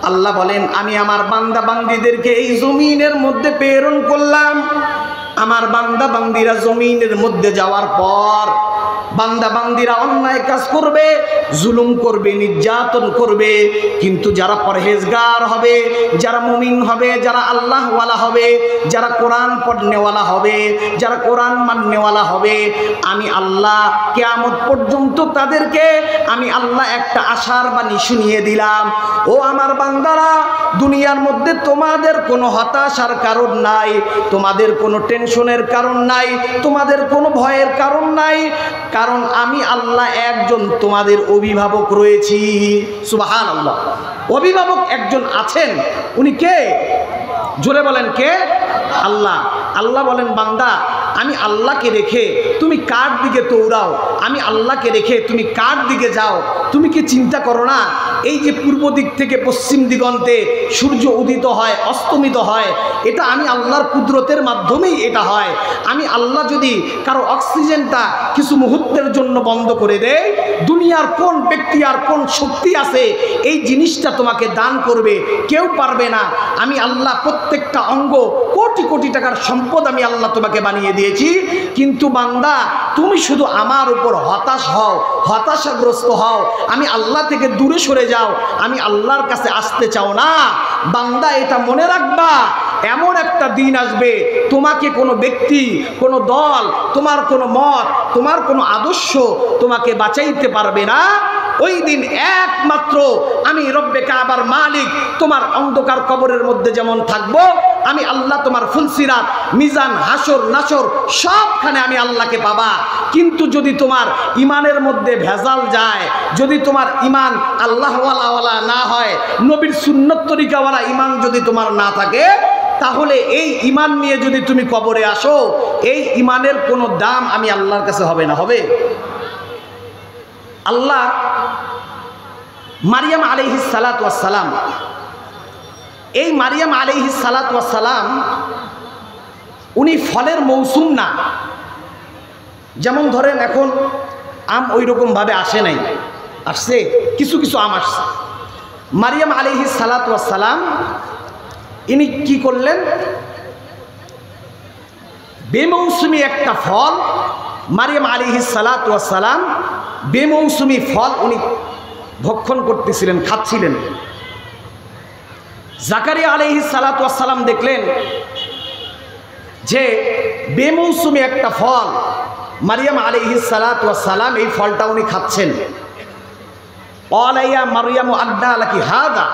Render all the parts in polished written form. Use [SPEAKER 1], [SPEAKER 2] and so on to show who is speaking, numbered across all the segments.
[SPEAKER 1] আল্লাহ বলেন, আমি আমার বান্দা বান্দীদেরকে এই জমিনের মধ্যে প্রেরণ করলাম। আমার বান্দা বান্দীরা জমিনের মধ্যে যাওয়ার পর বান্দা বান্দীরা অন্যায় কাজ করবে, জুলুম করবে, নির্যাতন করবে, কিন্তু যারা পরহেজগার হবে, যারা মুমিন হবে, যারা আল্লাহওয়ালা হবে, যারা কোরআন পড়নেওয়ালা হবে, যারা কোরআন মাননেওয়ালা হবে, আমি আল্লাহ কিয়ামত পর্যন্ত তাদেরকে আমি আল্লাহ একটা আশার বাণী শুনিয়ে দিলাম। ও আমার বান্দারা, দুনিয়ার মধ্যে তোমাদের কোনো হতাশার কারণ নাই, তোমাদের কোনো টেনশনের কারণ নাই, তোমাদের কোনো ভয়ের কারণ নাই, কারণ আমি আল্লাহ একজন তোমাদের অভিভাবক রয়েছি। সুবহানাল্লাহ। অভিভাবক একজন আছেন, উনি কে? জোরে বলেন, কে? আল্লাহ। আল্লাহ বলেন, বান্দা আমি আল্লাহকে রেখে তুমি কার দিকে দৌড়াও, আমি আল্লাহকে রেখে তুমি কার দিকে যাও? তুমি কি চিন্তা করো না, এই যে পূর্ব দিক থেকে পশ্চিম দিগন্তে সূর্য উদিত হয়, অস্তমিত হয়, এটা আমি আল্লাহর কুদরতের মাধ্যমেই এটা হয়। আমি আল্লাহ যদি কারো অক্সিজেনটা কিছু মুহূর্তের জন্য বন্ধ করে দেয়, দুনিয়ার কোন ব্যক্তি আর কোন শক্তি আছে এই জিনিসটা তোমাকে দান করবে? কেউ পারবে না। আমি আল্লাহ প্রত্যেকটা অঙ্গ, কোটি কোটি টাকার সম্পদ আমি আল্লাহ তোমাকে বানিয়ে দিয়েছি, কিন্তু বান্দা তুমি শুধু আমার উপর হতাশ হও, হতাশাগ্রস্ত হও, আমি আল্লাহ থেকে দূরে সরে যাও, আমি আল্লাহর কাছে আসতে চাও না। বান্দা এটা মনে রাখবা, এমন একটা দিন আসবে তোমাকে কোনো ব্যক্তি, কোনো দল, তোমার কোনো মত, তোমার কোনো আদর্শ তোমাকে বাঁচাইতে পারবে না। ওই দিন একমাত্র আমি রব্বে কাবার মালিক তোমার অন্ধকার কবরের মধ্যে যেমন থাকবো, আমি আল্লাহ তোমার ফুলসিরাত, মিজান, হাসর নাসর সবখানে আমি আল্লাহকে পাবা। কিন্তু যদি তোমার ইমানের মধ্যে ভেজাল যায়, যদি তোমার ইমান আল্লাহওয়ালা না হয়, নবীর সুন্নত তরিকাওয়ালা ইমান যদি তোমার না থাকে, তাহলে এই ইমান নিয়ে যদি তুমি কবরে আসো, এই ইমানের কোনো দাম আমি আল্লাহর কাছে হবে না। হবে? আল্লাহ মারিয়াম আলাইহিস সালাতু ওয়াস সালাম, এই মারিয়াম আলাইহিস সালাতু ওয়াস সালাম উনি ফলের মৌসুম না। যেমন ধরেন এখন আম ওই রকমভাবে আসে নাই, আসছে কিছু কিছু আম আসছে। মারিয়াম আলাইহিস সালাতু ওয়াস সালাম ইনি কি করলেন? বেমৌসুমি একটা ফল, মারিয়াম আলাইহিস সালাতু ওয়াস সালাম বেমৌসুমি ফল উনি ভক্ষণ করতেছিলেন, খাচ্ছিলেন। জাকারিয়া আলাইহিস সালাতু ওয়াস সালাম দেখলেন যে বেমৌসুমি একটা ফল, মারিয়াম আলাইহিস সালাতু ওয়াস সালাম এই ফলটা উনি খাচ্ছেন। ক্বালা মারিয়াম আন্না লাকি হাযা,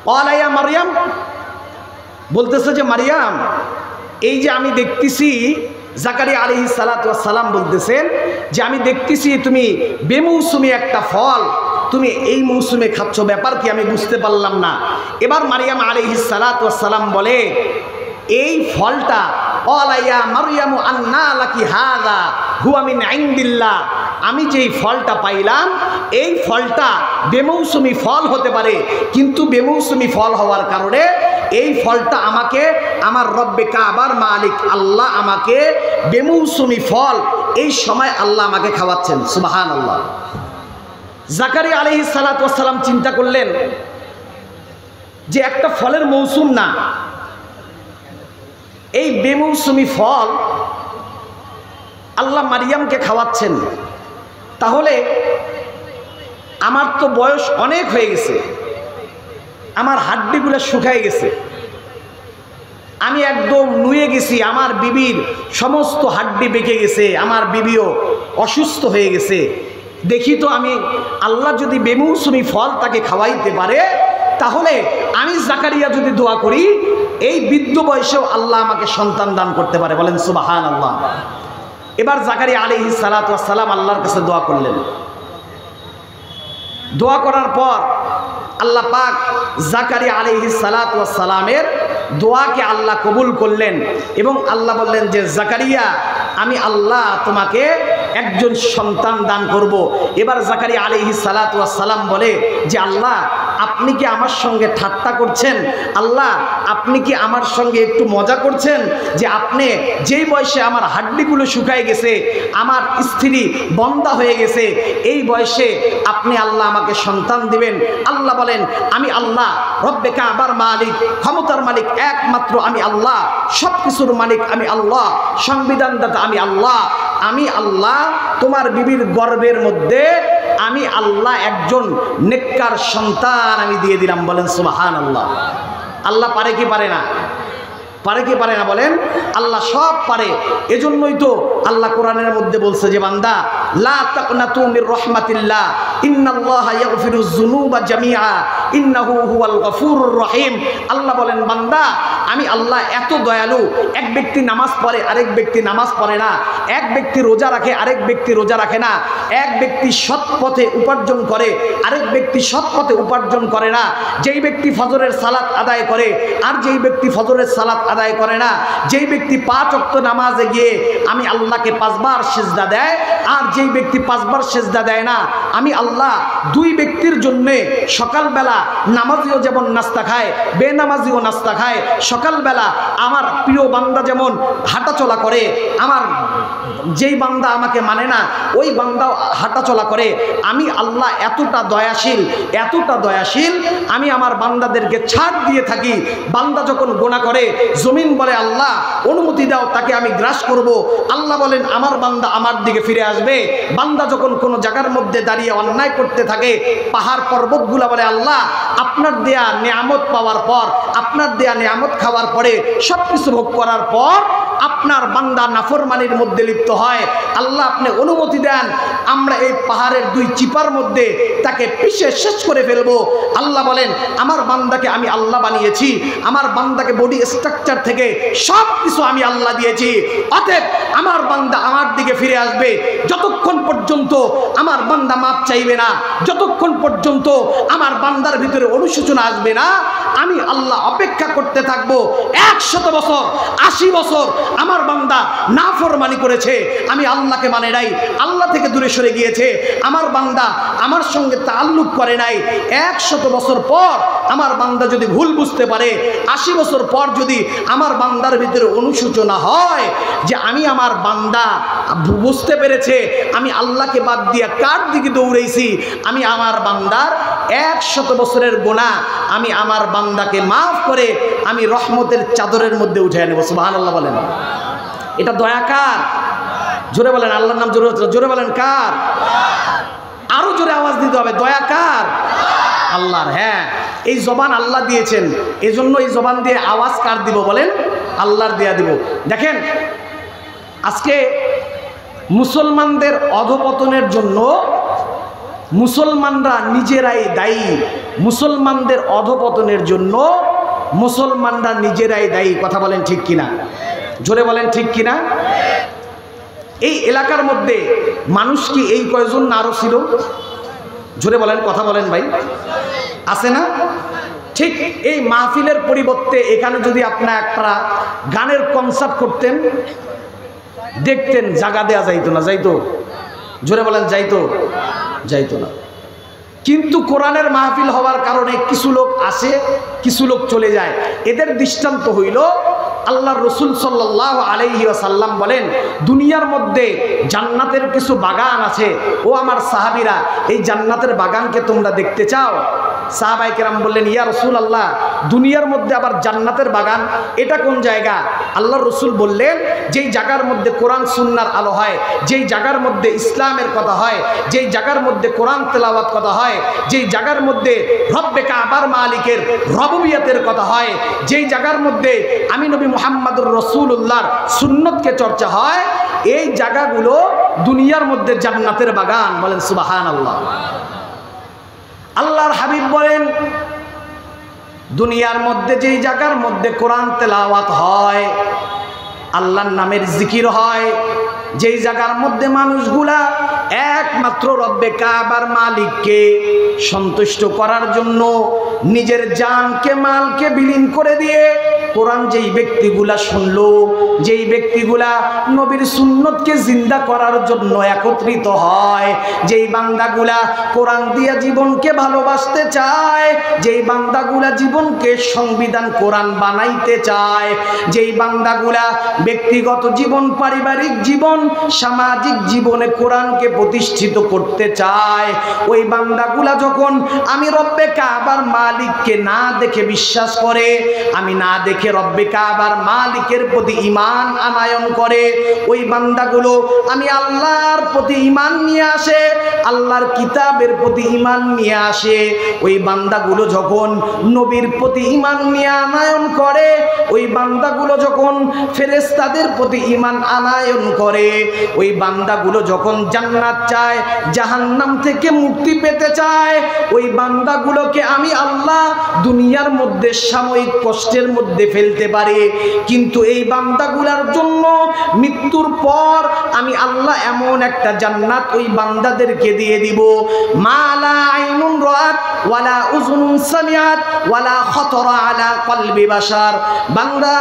[SPEAKER 1] ক্বালা মারিয়াম বলতেছে যে মারিয়াম, এই যে আমি দেখতেছি, জাকারিয়া আলাইহিস সালাতু ওয়াস সালাম বলতেছেন যে আমি দেখতেছি তুমি বেমৌসুমি একটা ফল তুমি এই মৌসুমে খাচ্ছ, ব্যাপার কি আমি বুঝতে পারলাম না। এবার মারিয়াম আলাইহিস সালাতু ওয়াস সালাম বলে, এই ফলটা ক্বালা মারিয়াম আন্না লাকি হাযা হুয়া মিন ইনদিল্লাহ, আমি যেই ফলটা পাইলাম এই ফলটা বেমৌসুমি ফল হতে পারে, কিন্তু বেমৌসুমি ফল হওয়ার কারণে এই ফলটা আমাকে আমার রব্বে কাবার মালিক আল্লাহ আমাকে বেমৌসুমি ফল এই সময় আল্লাহ আমাকে খাওয়াচ্ছেন। সুবহানাল্লাহ। জাকারিয়া আলাইহিস সালাতু ওয়াস সালাম চিন্তা করলেন যে একটা ফলের মৌসুম না, এই বেমৌসুমি ফল আল্লাহ মারিয়ামকে খাওয়াচ্ছেন, তাহলে আমার তো বয়স অনেক হয়ে গেছে, আমার হাড্ডিগুলো শুকায় গেছে, আমি একদম নুয়ে গেছি, আমার বিবির সমস্ত হাড্ডি বেঁকে গেছে, আমার বিবিও অসুস্থ হয়ে গেছে। দেখি তো আমি আল্লাহ যদি বেমৌসুমি ফল তাকে খাওয়াইতে পারে, তাহলে আমি জাকারিয়া যদি দোয়া করি এই বৃদ্ধ বয়সেও আল্লাহ আমাকে সন্তান দান করতে পারে। বলেন সুবহানাল্লাহ। এবার জাকারিয়া আলাইহিস সালাতু ওয়াস সালাম আল্লাহর কাছে দোয়া করলেন। দোয়া করার পর আল্লাহ পাক জাকারিয়া আলাইহিস সালাতু ওয়াস সালামের দোয়াকে আল্লাহ কবুল করলেন এবং আল্লাহ বললেন যে জাকারিয়া, আমি আল্লাহ তোমাকে একজন সন্তান দান করব। এবার জাকারিয়া আলাইহিস সালাতু ওয়াস সালাম বলে যে আল্লাহ আপনি কি আমার সঙ্গে ঠাট্টা করছেন? আল্লাহ আপনি কি আমার সঙ্গে একটু মজা করছেন যে আপনি যেই বয়সে আমার হাড্ডিগুলো শুকায় গেছে, আমার স্ত্রী বন্ধা হয়ে গেছে, এই বয়সে আপনি আল্লাহ আমাকে সন্তান দিবেন? আল্লাহ বলেন, আমি আল্লাহ রব্বে কাবার মালিক, ক্ষমতার মালিক একমাত্র আমি আল্লাহ, সব কিছুর মালিক আমি আল্লাহ, সংবিধানদাতা আমি আল্লাহ। আমি আল্লাহ তোমার বিবির গর্ভের মধ্যে আমি আল্লাহ একজন নেককার সন্তান আমি দিয়ে দিলাম। বলেন সুবহানাল্লাহ। আল্লাহ পারে কি পারে না? পারে কি পারে না বলেন? আল্লাহ সব পারে। এজন্যই তো আল্লাহ কোরআনের মধ্যে বলছে যে বান্দা লা তাকনাতু মির রাহমাতিল্লাহ ইন্নাল্লাহা ইয়াগফিরুয যুনুবা জামিআ ইন্নাহু হুয়াল গফুরুর রহিম। আল্লাহ বলেন বান্দা আমি আল্লাহ এত দয়ালু, এক ব্যক্তি নামাজ পড়ে আরেক ব্যক্তি নামাজ পড়ে না, এক ব্যক্তি রোজা রাখে আরেক ব্যক্তি রোজা রাখে না, এক ব্যক্তি সৎ পথে উপার্জন করে আরেক ব্যক্তি সৎ পথে উপার্জন করে না, যেই ব্যক্তি ফজরের সালাত আদায় করে আর যেই ব্যক্তি ফজরের সালাত আদায় করে না, যেই ব্যক্তি 5 ওয়াক্ত নামাজে গিয়ে আমি আল্লাহকে 5 বার সিজদা দেয় আর যেই ব্যক্তি 5 বার সিজদা দেয় না, আমি আল্লাহ দুই ব্যক্তির জন্যে সকালবেলা নামাজিও যেমন নাস্তা খায়, বেনামাজিও নাস্তা খায়, সকালবেলা আমার প্রিয় বান্দা যেমন হাঁটাচলা করে, আমার যেই বান্দা আমাকে মানে না ওই বান্দাও হাঁটাচলা করে, আমি আল্লাহ এতটা দয়াশীল, এতটা দয়াশীল, আমি আমার বান্দাদেরকে ছাড় দিয়ে থাকি। বান্দা যখন গুনাহ করে জমিন বলে আল্লাহ অনুমতি দাও তাকে আমি গ্রাস করব, আল্লাহ বলেন আমার বান্দা আমার দিকে ফিরে আসবে। বান্দা যখন কোনো জায়গার মধ্যে দাঁড়িয়ে অন্যায় করতে থাকে, পাহাড় পর্বতগুলা বলে আল্লাহ আপনার দেয়া নিয়ামত পাওয়ার পর, আপনার দেয়া নিয়ামত খাওয়ার পরে, সব কিছু ভোগ করার পর আপনার বান্দা নাফরমানির মধ্যে লিপ্ত হয়, আল্লাহ আপনি অনুমতি দেন আমরা এই পাহাড়ের 2 চিপার মধ্যে তাকে পিষে শেষ করে ফেলবো। আল্লাহ বলেন আমার বান্দাকে আমি আল্লাহ বানিয়েছি, আমার বান্দাকে বডি স্ট্রাকচার থেকে সব কিছু আমি আল্লাহ দিয়েছি, অতএব আমার বান্দা আমার দিকে ফিরে আসবে। যতক্ষণ পর্যন্ত আমার বান্দা মাপ চাইবে না, যতক্ষণ পর্যন্ত আমার বান্দার ভিতরে অনুশোচনা আসবে না, আমি আল্লাহ অপেক্ষা করতে থাকবো। 100 বছর 80 বছর আমার বান্দা নাফরমানি করেছে, আমি আল্লাহকে মানে নাই, আল্লাহ থেকে দূরে সরে গিয়েছে, আমার বান্দা আমার সঙ্গে তাআল্লুক করে নাই। 100 বছর পর আমার বান্দা যদি ভুল বুঝতে পারে, 80 বছর পর যদি আমার বান্দার ভিতরে অনুশোচনা হয় যে আমি আমার বান্দা বুঝতে পেরেছে আমি আল্লাহকে বাদ দিয়ে কার দিকে দৌড়েছি, আমি আমার বান্দার 100 বছরের গুনাহ আমি আমার বান্দাকে মাফ করে আমি রহমতের চাদরের মধ্যে উঠে নেব। সুবহানাল্লাহ বলেন। এটা দয়া কার? জোরে বলেন আল্লাহর নাম, জোরে বলেন কার? আরো জোরে আওয়াজ দিতে হবে, দয়া কার? আল্লাহর। হ্যাঁ, এই জবান আল্লাহ দিয়েছেন, এজন্য এই জবান দিয়ে আওয়াজ কার দিব বলেন? আল্লাহর দেয়া দিব। দেখেন আজকে মুসলমানদের অধপতনের জন্য মুসলমানরা নিজেরাই দায়ী, মুসলমানদের অধপতনের জন্য মুসলমানরা নিজেরাই দায়ী। কথা বলেন ঠিক কিনা? জোরে বলেন ঠিক কিনা? এই এলাকার মধ্যে মানুষ কি এই কয়জন না আরো ছিল? জোরে বলেন, কথা বলেন ভাই, আছে না? ঠিক এই মাহফিলের পরিবর্তে এখানে যদি আপনারা একটা গানের কনসার্ট করতেন, দেখতেন জায়গা দেয়া যাইতো না? যাইতো? জোরে বলেন যাইতো? যাইতো না। কিন্তু কোরআনের মাহফিল হওয়ার কারণে কিছু লোক আসে, কিছু লোক চলে যায়। এদের দৃষ্টান্ত হইল আল্লাহর রাসূল সাল্লাল্লাহু আলাইহি ওয়াসাল্লাম বলেন দুনিয়ার মধ্যে জান্নাতের কিছু বাগান আছে। ও আমার সাহাবীরা, এই জান্নাতের বাগানকে তোমরা দেখতে চাও? সাহাবায়ে কেরাম বললেন ইয়া রাসূলুল্লাহ, দুনিয়ার মধ্যে আবার জান্নাতের বাগান, এটা কোন জায়গা? আল্লাহর রাসূল বললেন যেই জায়গার মধ্যে কোরআন সুন্নাহর আলো হয়, যেই জায়গার মধ্যে ইসলামের কথা হয়, যেই জায়গার মধ্যে কোরআন তেলাওয়াত কথা হয়, যেই জায়গার মধ্যে রব্বে কাবার মালিকের রবুবিয়তের কথা হয়, যেই জায়গার মধ্যে আমি নবী মুহাম্মদুর রাসূলুল্লাহর সুন্নতকে চর্চা হয়, এই জায়গাগুলো দুনিয়ার মধ্যে জান্নাতের বাগান। বলেন সুবহানাল্লাহ। আল্লাহর হাবিব বলেন দুনিয়ার মধ্যে যেই জায়গার মধ্যে কোরআন তেলাওয়াত হয়, আল্লাহর নামের জিকির হয়, যেই জায়গার মধ্যে মানুষগুলা একমাত্র রব্বে কাবার মালিককে সন্তুষ্ট করার জন্য নিজের জানকে মালকে বিলীন করে দিয়ে কোরআন যেই ব্যক্তিগুলা শুনলো, যেই ব্যক্তিগুলা নবীর সুন্নতকে জিন্দা করার জন্য একত্রিত হয়, যেই বান্দাগুলা কোরআন দিয়া জীবনকে ভালোবাসতে চায়, যেই বান্দাগুলা জীবনকে সংবিধান কোরআন বানাইতে চায়, যেই বান্দাগুলা ব্যক্তিগত জীবন, পারিবারিক জীবন, সামাজিক জীবনে কোরআনকে প্রতিষ্ঠিত করতে চায়, ওই বান্দাগুলা যখন আমি রব্বে কাবার মালিককে না দেখে বিশ্বাস করে, আমি না দেখে রব্বে কাবার মালিকের প্রতি ঈমান আনায়ন করে, ওই বান্দাগুলো আমি আল্লাহর প্রতি ঈমান নিয়ে আসে, আল্লাহর কিতাবের প্রতি ঈমান নিয়ে আসে, ওই বান্দাগুলো যখন নবীর প্রতি ঈমান নিয়ে আনায়ন করে, ওই বান্দাগুলো যখন ফেরেশতাদের প্রতি ঈমান আনায়ন করে, ওই বান্দাগুলো যখন জান্নাত চায়, জাহান্নাম থেকে মুক্তি পেতে চায়, ওই বান্দাগুলোকে আমি আল্লাহ দুনিয়ার মধ্যে সাময়িক কষ্টের মধ্যে ফেলতে পারে, কিন্তু এই বান্দাগুলার জন্য মৃত্যুর পর আমি আল্লাহ এমন একটা জান্নাত ওই বান্দাদেরকে দিয়ে দিব, মালা আইনুন রাত ওয়ালা উযুনুন সামিআত ওয়ালা খাতারা আলা কলবি বাশার। বান্দা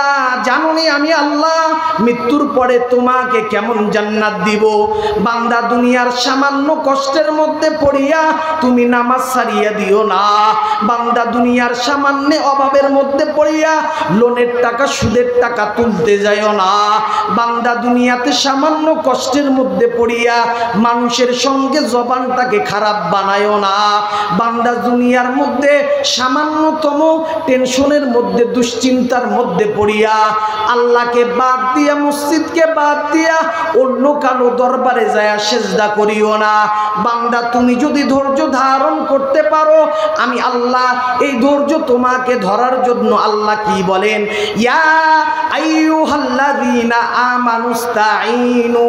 [SPEAKER 1] জানোনি আমি আল্লাহ মৃত্যুর পরে তোমাকে কেমন জান্নাত দিব। বান্দা দুনিয়ার সামান্য কষ্টের মধ্যে পড়িয়া তুমি নামাজ ছাড়িয়া দিও না, বান্দা দুনিয়ার সামান্য অভাবের মধ্যে পড়িয়া লোনের টাকা সুদের টাকা তুলতে যাইও না, বান্দা দুনিয়াতে সামান্য কষ্টের মধ্যে পড়িয়া মানুষের সঙ্গে জবানটাকে খারাপ বানায়ও না, বান্দা দুনিয়ার মধ্যে সামান্যতম টেনশনের মধ্যে দুশ্চিন্তার মধ্যে পড়িয়া আল্লাহকে বাদ দিয়া, মসজিদকে বাদ দিয়া অন্য কারো দরবারে যায় সেজদা করিও না। বান্দা তুমি যদি ধৈর্য ধারণ করতে পারো, আমি আল্লাহ এই ধৈর্য তোমাকে ধরার জন্য আল্লাহ কি বলেন, ইয়া আইয়ুহাল্লাযীনা আমানুস্তাঈনু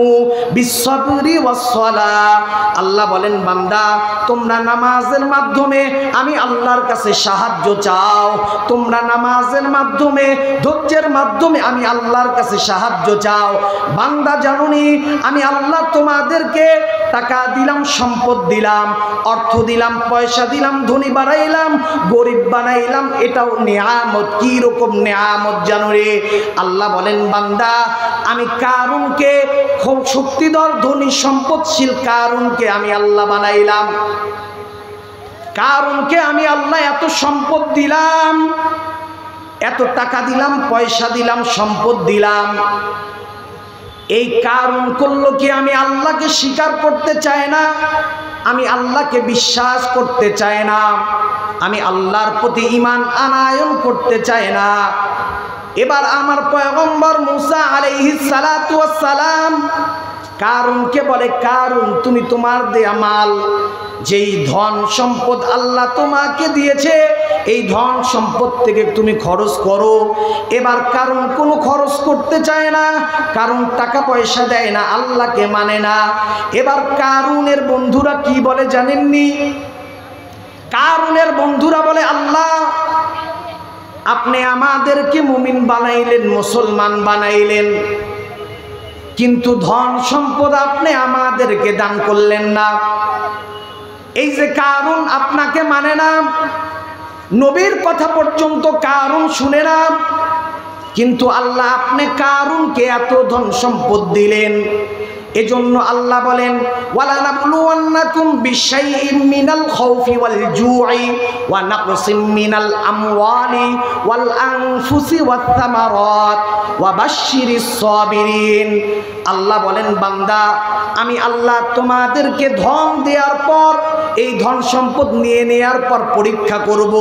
[SPEAKER 1] বিসসবরি ওয়াসসালাহ। আল্লাহ বলেন বান্দা তোমরা নামাজের মাধ্যমে আমি আল্লাহর কাছে সাহায্য চাও, তোমরা নামাজের মাধ্যমে ধৈর্যের মাধ্যমে আমি আল্লাহর কাছে সাহায্য চাও। বান্দা জানোনি আমি আল্লাহ তোমাদেরকে টাকা দিলাম, সম্পদ দিলাম, অর্থ দিলাম, পয়সা দিলাম, ধনী বানাইলাম, গরিব বানাইলাম, এটাও নেয়ামত। কি রকম নেয়ামত জানো রে? আল্লাহ বলেন বান্দা আমি কারুনকে খুব শক্তিধর ধনী সম্পদশীল কারুনকে আমি আল্লাহ বানাইলাম, কারুনকে আমি আল্লাহ এত সম্পদ দিলাম, এত টাকা দিলাম, পয়সা দিলাম, সম্পদ দিলাম। এই কারণ করলো কি আমি আল্লাহকে স্বীকার করতে চাই না, আমি আল্লাহকে বিশ্বাস করতে চাই না, আমি আল্লাহর প্রতি ঈমান আনায়ন করতে চাই না। এবার আমার পয়গম্বর মুসা আলাইহিস সালাতু ওয়াস সালাম কারুনকে বলে, কারুন তুমি তোমার দেয়া মাল, যেই ধন সম্পদ আল্লাহ তোমাকে দিয়েছে এই ধন সম্পদ থেকে তুমি খরচ করো। এবার কারণ কোনো খরচ করতে চায় না, কারণ টাকা পয়সা দেয় না, আল্লাহকে মানে না। এবার কারুনের বন্ধুরা কি বলে জানেননি? কারুনের বন্ধুরা বলে আল্লাহ আপনি আমাদেরকে মুমিন বানাইলেন, মুসলমান বানাইলেন, কিন্তু ধন সম্পদ আপনি আমাদেরকে দান করলেন না। এই যে কারুন আপনাকে মানে না, নবীর কথা পর্যন্ত কারুন শুনে না, কিন্তু আল্লাহ আপনি কারুনকে এত ধন সম্পদ দিলেন। এজন্য আল্লাহ বলেন ওয়ালা নাবলুওয়ান্নাকুম বিশাইইম মিনাল খাউফি ওয়াল জুই ওয়া নাকসিম মিনাল আমওয়ালি ওয়াল আনফুসি ওয়াত থামারাত ওয়া বাশশিরিস সাবিরিন। আল্লাহ বলেন বান্দা আমি আল্লাহ তোমাদেরকে ধন দেওয়ার পর, এই ধন সম্পদ নিয়ে নেওয়ার পর পরীক্ষা করব।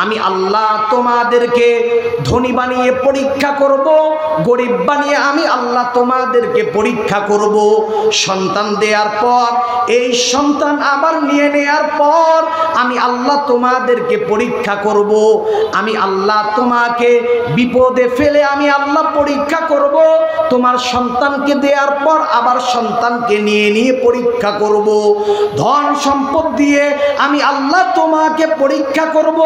[SPEAKER 1] আমি আল্লাহ তোমাদেরকে ধনী বানিয়ে পরীক্ষা করব, গরিব বানিয়ে আমি আল্লাহ তোমাদেরকে পরীক্ষা করব। সন্তান দেওয়ার পর এই সন্তান আবার নিয়ে নেওয়ার পর আমি আল্লাহ তোমাদেরকে পরীক্ষা করব। আমি আল্লাহ তোমাকে বিপদে ফেলে আমি আল্লাহ পরীক্ষা করব। তোমার সন্তানকে দেওয়ার পর আবার সন্তানকে নিয়ে নিয়ে পরীক্ষা করব। ধন সম্পদ দিয়ে আমি আল্লাহ তোমাকে পরীক্ষা করব।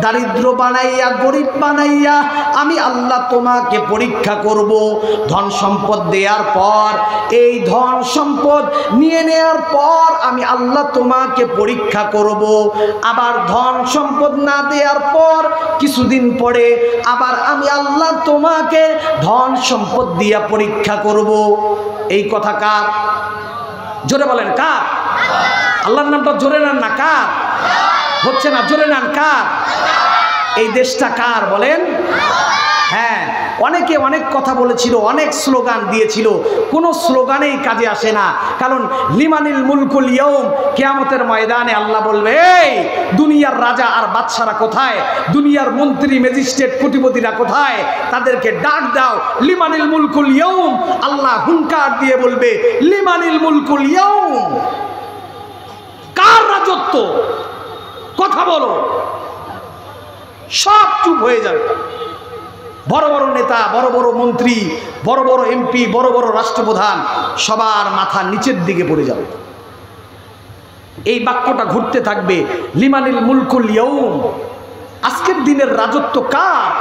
[SPEAKER 1] দারিদ্র বানাইয়া গরিব বানাইয়া আমি আল্লাহ তোমাকে পরীক্ষা করব। ধন সম্পদ দেওয়ার পর, এই ধন সম্পদ নিয়ে নেওয়ার পর আমি আল্লাহ তোমাকে পরীক্ষা করব। আবার ধন সম্পদ না দেওয়ার পর কিছুদিন পরে আবার আমি আল্লাহ তোমাকে ধন সম্পদ দিয়া পরীক্ষা করব। এই কথা কার? জোরে বলেন কার? আল্লাহর নামটা জোরে নেন না, কার? হচ্ছে না, জোরে নেন কার? এই দেশটা কার বলেন? হ্যাঁ, অনেকে অনেক কথা বলেছিল, অনেক স্লোগান দিয়েছিল, কোনো স্লোগানেই কাজে আসে না। কারণ লিমানিল মুলকুল ইয়াউম, কিয়ামতের ময়দানে আল্লাহ বলবে, এই দুনিয়ার রাজা আর বাদশারা কোথায়? দুনিয়ার মন্ত্রী ম্যাজিস্ট্রেট কোটিপতিরা কোথায়? তাদেরকে ডাক দাও, লিমানিল মুলকুল ইয়াউম। আল্লাহ হুঙ্কার দিয়ে বলবে, লিমানিল মুলকুল ইয়াউম, কার রাজত্ব? কথা বলো। সব চুপ হয়ে যাবে। বড় বড় নেতা, বড় বড় মন্ত্রী, বড় বড় এমপি, বড় বড় রাষ্ট্রপ্রধান, সবার মাথা নিচের দিকে পড়ে যাবে। এই বাক্যটা ঘুরতে থাকবে, লিমানিল মুলকুল ইয়াউম, আজকের দিনের রাজত্ব কার?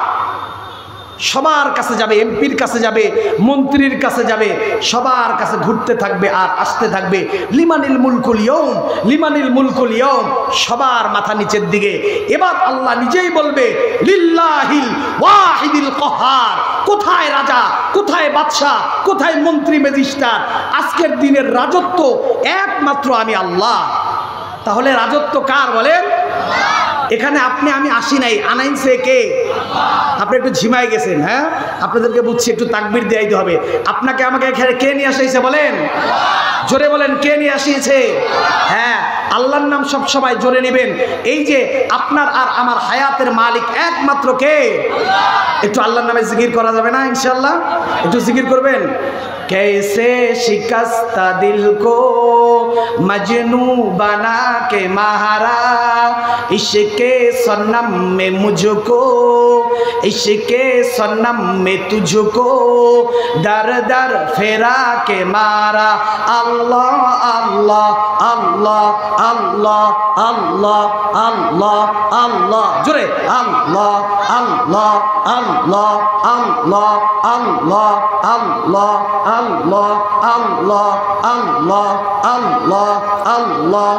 [SPEAKER 1] সবার কাছে যাবে, এমপির কাছে যাবে, মন্ত্রীর কাছে যাবে, সবার কাছে ঘুরতে থাকবে আর আসতে থাকবে, লিমানিল মুলকুল ইয়াউম, লিমানিল মুলকুল ইয়াউম, সবার মাথা নিচের দিকে। এবার আল্লাহ নিজেই বলবে, লিল্লাহিল ওয়াহিদিল কাহ্হার, কোথায় রাজা, কোথায় বাদশা, কোথায় মন্ত্রী ম্যাজিস্ট্রেট? আজকের দিনের রাজত্ব একমাত্র আমি আল্লাহ। তাহলে রাজত্ব কার বলেন? এখানে আপনি আমি আসি নাই, আনাইছে কে? আপনি একটু ঝিমাই গেছেন। হ্যাঁ, আপনাদেরকে বুঝছি, একটু তাকবীর দিতে হবে। আপনাকে আমাকে এখানে কে নিয়ে আসিয়েছে বলেন? জোরে বলেন, কে নিয়ে আসিয়েছে? হ্যাঁ, আল্লাহর নাম সব সময় জোরে নেবেন। এই যে আপনার আর আমার হায়াতের মালিক একমাত্র কে? একটু আল্লাহর নামে জিকির করা যাবে না ইনশাআল্লাহ? একটু জিকির করবেন। कैसे शिकस्ता दिल को मजनू बना के मारा, इश्के सनम में मुझको, इश्के सनम में तुझको, दर दर फेरा के मारा। अल्लाह अल्लाह अल्लाह अल्लाह अल्लाह अल्लाह अल्लाह, जोरे अल्लाह अल्लाह अल्लाह अल्लाह अल्लाह अल्लाह अल्लाह अल्लाह अल्लाह अल्लाह अल्लाह।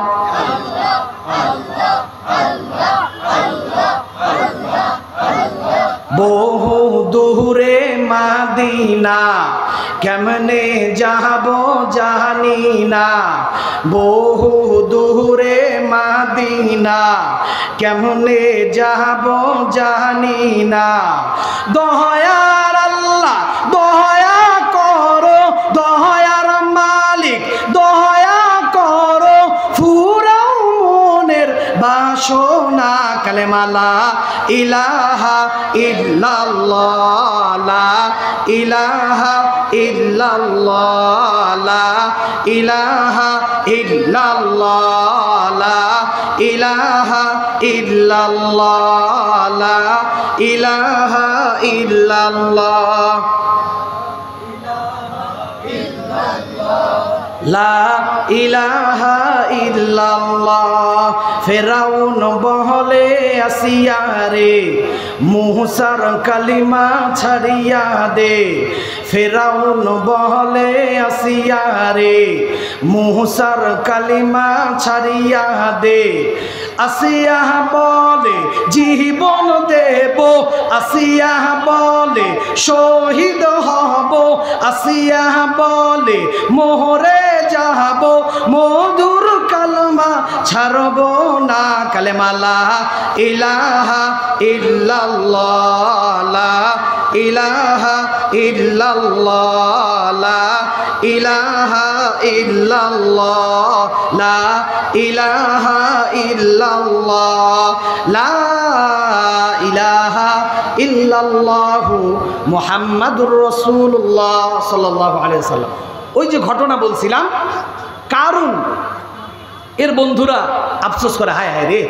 [SPEAKER 1] বহু দূরে মদিনা কেমনে যাব জানি না, বহু দূরে মদিনা কেমনে যাব জানি না। দয়ার আল্লাহ দয়া করো, দয়ার মালিক দয়া করো, ফুরাও মনের বাসনা। কালেমা লা ইলাহা ইল্লাল্লাহ, লা ইলাহা ইল্লাল্লাহ, লা ইলাহা ইল্লাল্লাহ, লা ইলাহা ইল্লাল্লাহ, লা ইলাহা ইল্লাল্লাহ, লা ইলাহা ইল্লাল্লাহ। ফেরাউন বহলে আসিয়া রে, মুসার কালিমা ছাড়িয়া দে। ফেরাউন বহলে আসিয়া রে, মুসার কালিমা ছাড়িয়া দে। আসিয়া বলে জীবন দেব, আসিয়া বলে শহীদ হব, আসিয়া বলে মোহরে যাব, মধুর কালমা ছাড়ব না। কালেমা লা ইলাহা ইল্লাল্লাহ, লা ইলাহা ইল্লাল্লাহ, লা ইলাহা ইল্লাল্লাহ, লা ইলাহা ইল্লাল্লাহ, লা ইলাহা ইল্লাল্লাহু মুহাম্মাদুর রাসূলুল্লাহ সাল্লাল্লাহু আলাইহি ওয়াসাল্লাম। ওই যে ঘটনা বলছিলাম, কারুন এর বন্ধুরা আফসোস করে, হায় হায় রে,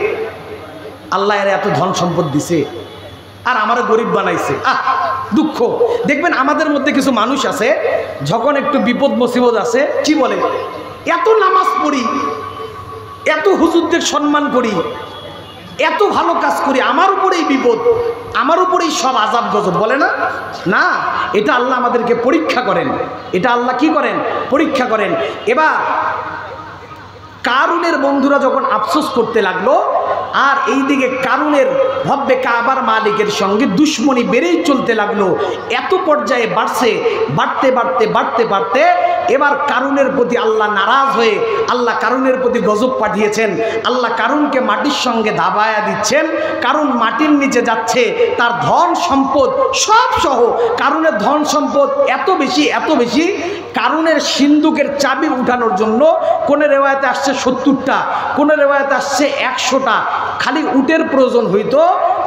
[SPEAKER 1] আল্লাহ এর এত ধন সম্পদ দিছে আর আমারও গরিব বানাইছে। দুঃখ। দেখবেন আমাদের মধ্যে কিছু মানুষ আছে, যখন একটু বিপদ মুসিবত আছে, কি বলে, এত নামাজ পড়ি এত হুজুরদের সম্মান করি, এত ভালো কাজ করি, আমার উপরেই বিপদ, আমার উপরেই সব আযাব গজব, বলে না? না, এটা আল্লাহ আমাদেরকে পরীক্ষা করেন, এটা আল্লাহ কি করেন? পরীক্ষা করেন। এবার কারুনের বন্ধুরা যখন আফসোস করতে লাগলো, আর এইদিকে কারুনের রব্বে কাবার মালিকের সঙ্গে দুশ্মনী বেড়েই চলতে লাগলো, এত পর্যায়ে বাড়ছে, বাড়তে বাড়তে বাড়তে বাড়তে এবার কারুনের প্রতি আল্লাহ নারাজ হয়ে আল্লাহ কারুনের প্রতি গজব পাঠিয়েছেন। আল্লাহ কারুনকে মাটির সঙ্গে দাবায়া দিচ্ছেন, কারুন মাটির নিচে যাচ্ছে, তার ধন সম্পদ সব সহ। কারুনের ধন সম্পদ এত বেশি, এত বেশি, কারুনের সিন্দুকের চাবি উঠানোর জন্য কোন রেওয়ায়তে আসছে 70টা, কোন রেওয়ায়তে আসছে 100টা, খালি উটের প্রয়োজন হইতো,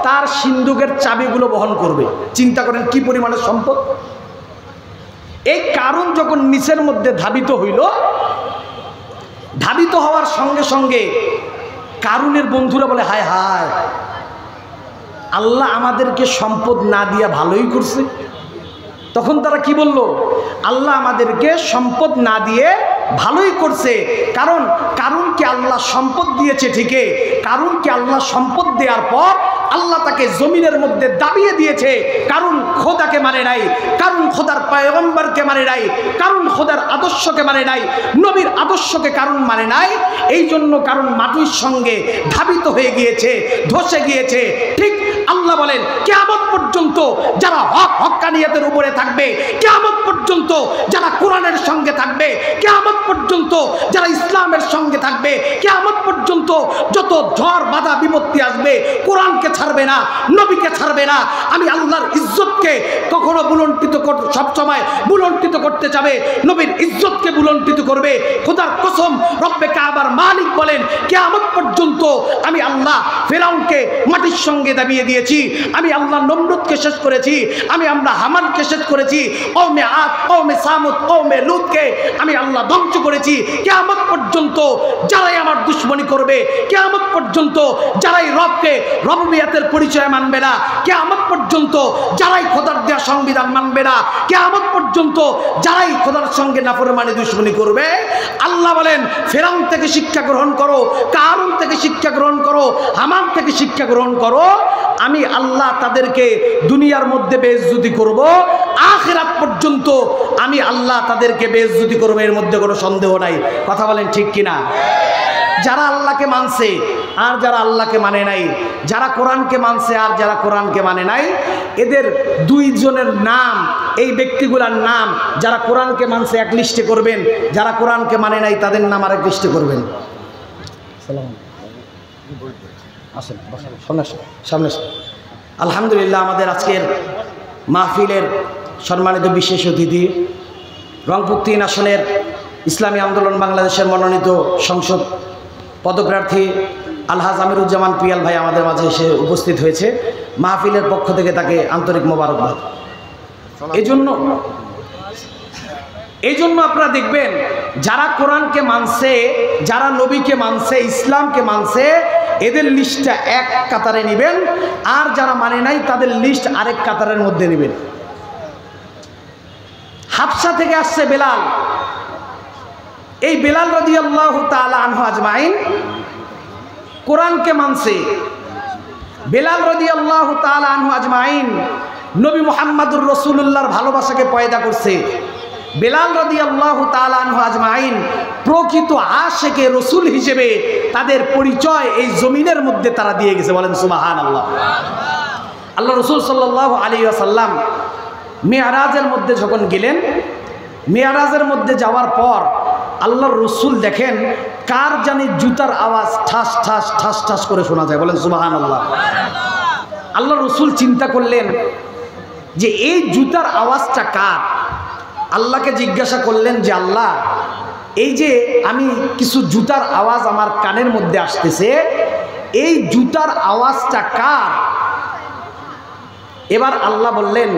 [SPEAKER 1] তার সিন্দুকের চাবিগুলো বহন করবে। চিন্তা করেন কি পরিমাণের সম্পদ। এই কারুন যখন নিচের মধ্যে ধাবিত হইল, ধাবিত হওয়ার সঙ্গে সঙ্গে কারুনের বন্ধুরা বলে, হায় হায়, আল্লাহ আমাদেরকে সম্পদ না দিয়া ভালোই করছে। তখন তারা কি বলল? আল্লাহ আমাদেরকে সম্পদ না দিয়ে ভালোই করছে। কারণ কারুনকে আল্লাহ সম্পদ দিয়েছে ঠিকই, কারুনকে আল্লাহ সম্পদ দেওয়ার পর আল্লাহ তাকে জমিনের মধ্যে দাবিয়ে দিয়েছে। কারুন খোদাকে মানে নাই, কারুন খোদার পয়গম্বরকে মানে নাই, কারুন খোদার আদর্শকে মানে নাই, নবীর আদর্শকে কারুন মানে নাই। এই জন্য কারুন মাটির সঙ্গে ধাবিত হয়ে গিয়েছে, ধসে গিয়েছে। ঠিক আল্লাহ বলেন, কিয়ামত পর্যন্ত যারা হক হক্কানিয়াতের উপরে থাকবে, কিয়ামত পর্যন্ত যারা কোরআনের সঙ্গে থাকবে, কিয়ামত পর্যন্ত যারা ইসলামের সঙ্গে থাকবে, কিয়ামত পর্যন্ত যত ঝড় বাধা বিপত্তি আসবে, কোরআনকে ছাড়বে না, নবীকে ছাড়বে না। আমি আল্লাহর ইজ্জতকে কখনো বুলন্ডিত সবসময় বুলন্ডিত করতে যাবে, নবীর ইজ্জতকে বুলন্ডিত করবে। খোদার কসম, রব্বে কাবার মালিক বলেন, কিয়ামত পর্যন্ত আমি আল্লাহ ফেরাউনকে মাটির সঙ্গে দাবিয়ে দিয়েছি, আমি আল্লাহ নমরুদকে শেষ করেছি, আমি আমরা হামানকে শেষ করেছি, কওমে আদ, কওমে সামুদ, কওমে লূতকে আমি আল্লাহ ধ্বংস করেছি। কিয়ামত পর্যন্ত যারাই আমার দুশ্মনী করবে, কিয়ামত পর্যন্ত যারাই রবকে রব্বিয়াতের পরিচয় মানবে না, কিয়ামত পর্যন্ত যারাই খোদার দেয়া সংবিধান মানবে না, কিয়ামত পর্যন্ত যারাই খোদার সঙ্গে নাফরমানি দুশ্মনী করবে, আল্লাহ বলেন ফেরাউন থেকে শিক্ষা গ্রহণ করো, কারুন থেকে শিক্ষা গ্রহণ করো, হামান থেকে শিক্ষা গ্রহণ করো। আমি আল্লাহ তাদেরকে দুনিয়ার মধ্যে বেইজ্জতি করব, আখিরাত পর্যন্ত আমি আল্লাহ তাদেরকে বেইজ্জতি করব, এর মধ্যে কোনো সন্দেহ নাই। কথা বলেন ঠিক কিনা? যারা আল্লাহকে মানছে আর যারা আল্লাহকে মানে নাই, যারা কোরআনকে মানছে আর যারা কোরআনকে মানে নাই, এদের দুইজনের নাম, এই ব্যক্তিগুলোর নাম, যারা কোরআনকে মানছে এক লিস্টে করবেন, যারা কোরআনকে মানে নাই তাদের নাম আরেক লিস্টে করবেন। সামনে আলহামদুলিল্লাহ, আমাদের আজকের মাহফিলের সম্মানিত বিশেষ অতিথি, রংপুর 3 আসনের ইসলামী আন্দোলন বাংলাদেশের মনোনীত সংসদ পদপ্রার্থী আলহাজ আমিরুজ্জামান পিয়াল ভাই আমাদের মাঝে এসে উপস্থিত হয়েছে। মাহফিলের পক্ষ থেকে তাকে আন্তরিক মোবারকবাদ। এই জন্য আপনারা দেখবেন, যারা কোরআনকে মানছে, যারা নবীকে মানছে, ইসলামকে মানছে, এদের লিস্টটা এক কাতারে নেবেন, আর যারা মানে নাই তাদের লিস্ট আরেক কাতারের মধ্যে নেবেন। হাবশা থেকে আসছে বেলাল, এই বেলাল রাদিয়াল্লাহু তাআলা আনহু আজমাইন কোরআনকে মানছে। বেলাল রাদিয়াল্লাহু তাআলা আনহু আজমাইন নবী মুহাম্মদুর রাসূলুল্লাহর ভালোবাসাকে পয়দা করছে। বেলাল রাদিয়াল্লাহু তাআলা আনহু আজমাইন প্রকৃত আশিকে রাসূল হিসেবে তাদের পরিচয় এই জমিনের মধ্যে তারা দিয়ে গেছে। বলেন সুবহানাল্লাহ। আল্লাহ রাসূল সাল্লাল্লাহু আলাইহি ওয়াসাল্লাম মেরাজের মধ্যে যখন গেলেন, মেরাজের মধ্যে যাওয়ার পর আল্লাহর রাসূল দেখেন কার জানি জুতার আওয়াজ ঠাস ঠাস ঠাস ঠাস করে শোনা যায়। বলেন সুবহানাল্লাহ। আল্লাহর রাসূল চিন্তা করলেন যে এই জুতার আওয়াজটা কার। আল্লাহকে জিজ্ঞাসা করলেন যে আল্লাহ, এই যে আমি কিছু জুতার আওয়াজ আমার কানের মধ্যে আসতেছে, এই জুতার আওয়াজটা কার? এবার আল্লাহ বললেন,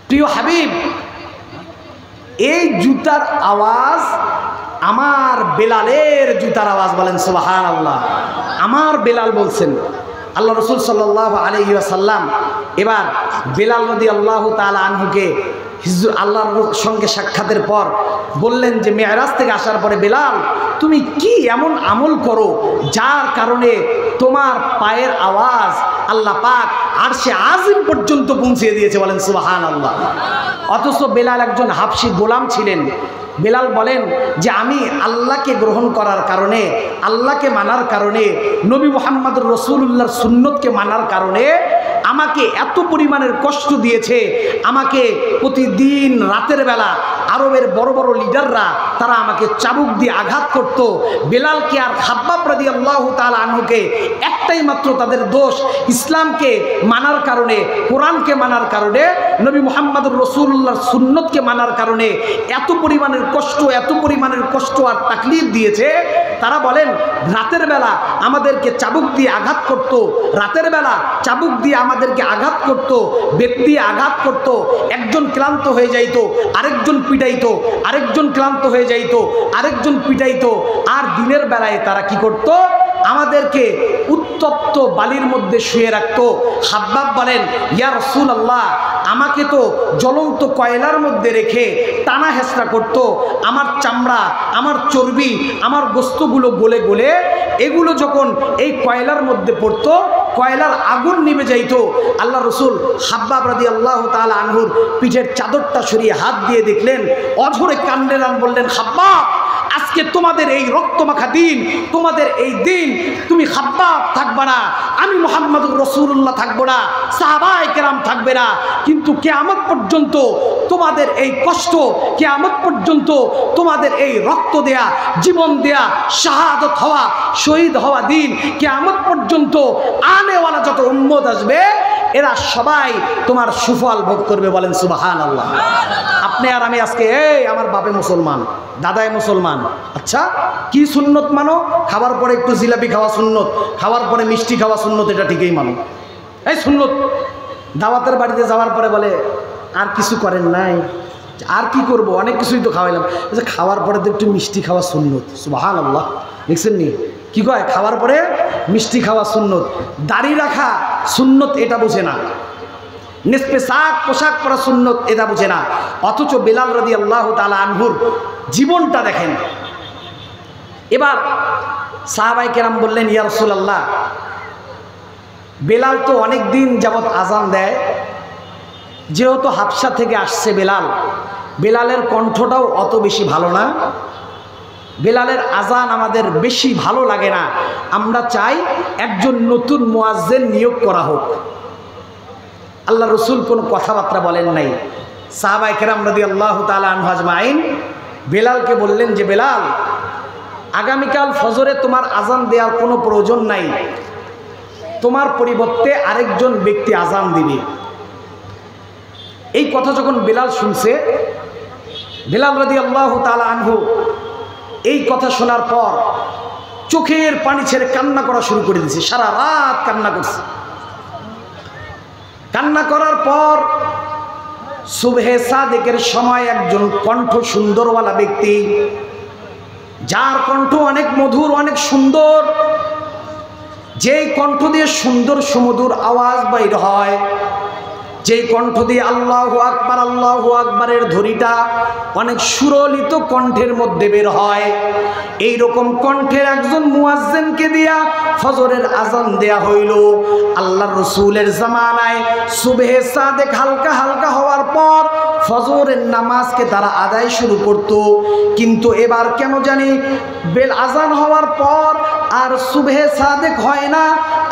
[SPEAKER 1] প্রিয় হাবিব, এই জুতার আওয়াজ আমার বেলালের জুতার আওয়াজ। বলেন সুবহানাল্লাহ। আমার বেলাল বলছেন। আল্লাহ রাসূল সাল্লাল্লাহু আলাইহি ওয়াসাল্লাম এবার বেলাল রাদিয়াল্লাহু তাআলা আনহুকে আল্লাহর সঙ্গে সাক্ষাতের পর বললেন যে মেরাজ থেকে আসার পরে বেলাল তুমি কি এমন আমল করো যার কারণে তোমার পায়ের আওয়াজ আল্লাহ পাক আরশে আজিম পর্যন্ত পৌঁছে দিয়েছে, বলেন সুবহানাল্লাহ। অথচ বেলাল একজন হাবশী গোলাম ছিলেন। বেলাল বলেন যে আমি আল্লাহকে গ্রহণ করার কারণে, আল্লাহকে মানার কারণে, নবী মুহাম্মদুর রাসূলুল্লাহর সুন্নতকে মানার কারণে আমাকে এত পরিমাণের কষ্ট দিয়েছে। আমাকে প্রতিদিন রাতের বেলা আরবের বড় বড় লিডাররা তারা আমাকে চাবুক দিয়ে আঘাত করত। বেলালকে আর খাব্বাব রাদিয়াল্লাহু তাআলা আনহুকে একটাই মাত্র তাদের দোষ, ইসলামকে মানার কারণে, কোরআনকে মানার কারণে, নবী মুহাম্মদুর রাসূলুল্লাহর সুন্নতকে মানার কারণে এত পরিমাণের কষ্ট আর তাকলিফ দিয়েছে। তারা বলেন রাতের বেলা আমাদেরকে চাবুক দিয়ে আঘাত করত, রাতের বেলা চাবুক দিয়ে আমাদেরকে আঘাত করত, বেত দিয়ে আঘাত করত। একজন ক্লান্ত হয়ে যাইতো, আরেকজন পিটাইতো, আরেকজন ক্লান্ত হয়ে যাইতো, আরেকজন পিটাইতো। আর দিনের বেলায় তারা কি করত? আমাদেরকে উত্তপ্ত বালির মধ্যে শুয়ে রাখতো। খাব্বাব বলেন ইয়া রাসূলুল্লাহ, আমাকে তো জ্বলন্ত কয়লার মধ্যে রেখে টানা হেঁচড়া করতো। আমার চামড়া, আমার চর্বি, আমার গোস্তগুলো গলে গলে এগুলো যখন এই কয়লার মধ্যে পড়তো, কয়লার আগুন নিভে যাইতো। আল্লাহ রসুল খাব্বাব রাদিয়াল্লাহু তাআলা আনহুর পিঠের চাদরটা সরিয়ে হাত দিয়ে দেখলেন, অঝরে কান্দেন আর বললেন খাব্বাব, আজকে তোমাদের এই রক্তমাখা দিন, তোমাদের এই দিন তুমি খাব্বাব থাকবে না, আমি মুহাম্মদুর রাসূলুল্লাহ থাকবো না, সাহাবায়ে কেরাম থাকবে না, কিন্তু কিয়ামত পর্যন্ত তোমাদের এই কষ্ট, কিয়ামত পর্যন্ত তোমাদের এই রক্ত দেয়া, জীবন দেয়া, শাহাদত হওয়া, শহীদ হওয়া দিন, কিয়ামত পর্যন্ত আনেওয়ালা যত উম্মত আসবে এরা সবাই তোমার সুফল ভোগ করবে, বলেন সুবহানাল্লাহ। আপনি আর আমি আজকে আমার বাপে মুসলমান, দাদাই মুসলমান, আচ্ছা কি সুন্নত মানো? খাবার পরে একটু জিলাপি খাওয়া সুন্নত, খাওয়ার পরে মিষ্টি খাওয়া সুন্নত, এটা ঠিকই মানো, এই সুন্নত। দাওয়াতের বাড়িতে যাওয়ার পরে বলে আর কিছু করেন নাই, আর কি করব, অনেক কিছুই তো খাওয়াইলাম, খাওয়ার পরে তো একটু মিষ্টি খাওয়া সুন্নত, সুবহানাল্লাহ। দেখছেন নি কি কয়? খাওয়ার পরে মিষ্টি খাওয়া সুন্নত। দাড়ি রাখা সুন্নত এটা বুঝে না, পোশাক পরা সুন্নত এটা বুঝে না। অথচ বেলাল রাদিয়াল্লাহু তাআলা আনহুর জীবনটা দেখেন। এবার সাহাবায়ে কেরাম বললেন ইয়া রাসূলুল্লাহ, বেলাল তো অনেক দিন যাবৎ আজান দেয়, যেহেতু হাবশা থেকে আসছে বেলাল, বেলালের কণ্ঠটাও অত বেশি ভালো না, বেলালের আজান আমাদের বেশি ভালো লাগে না, আমরা চাই একজন নতুন মুয়াজ্জিন নিয়োগ করা হোক। আল্লাহ রসুল কোনো কথাবার্তা বলেন নাই। সাহাবায়ে কেরাম রাদিয়াল্লাহু তাআলা আনহু আজমাইন বেলালকে বললেন যে বেলাল, আগামীকাল ফজরে তোমার আজান দেওয়ার কোনো প্রয়োজন নাই, তোমার পরিবর্তে আরেকজন ব্যক্তি আজান দিবে। এই কথা যখন বেলাল শুনছে, বেলাল রাদিয়াল্লাহু তাআলা আনহু এই কথা শোনার পর চোখের পানি ছেড়ে কান্না করা শুরু করে দিয়েছে, সারা রাত কান্না করছে। কান্না করার পর সুবহে সাদেকের সময় একজন কণ্ঠ সুন্দরওয়ালা ব্যক্তি, যার কণ্ঠ অনেক মধুর, অনেক সুন্দর, যেই কণ্ঠ দিয়ে সুন্দর সুমধুর আওয়াজ বাইর হয়, যেই কণ্ঠ দিয়ে আল্লাহু আকবার, আল্লাহু আকবারের ধ্বনিটা অনেক সুরলিত কণ্ঠের মধ্যে বের হয়, এই রকম কণ্ঠের একজন মুয়াজ্জিনকে দিয়া ফজরের আজান দেয়া হইল। আল্লাহর রাসূলের জামানায় সুবহে সাদেক হালকা হালকা হওয়ার পর ফজরের নামাজকে তারা আদায় শুরু করত, কিন্তু এবার কেন জানি আজান হওয়ার পর আর সুবহে সাদেক হয় না,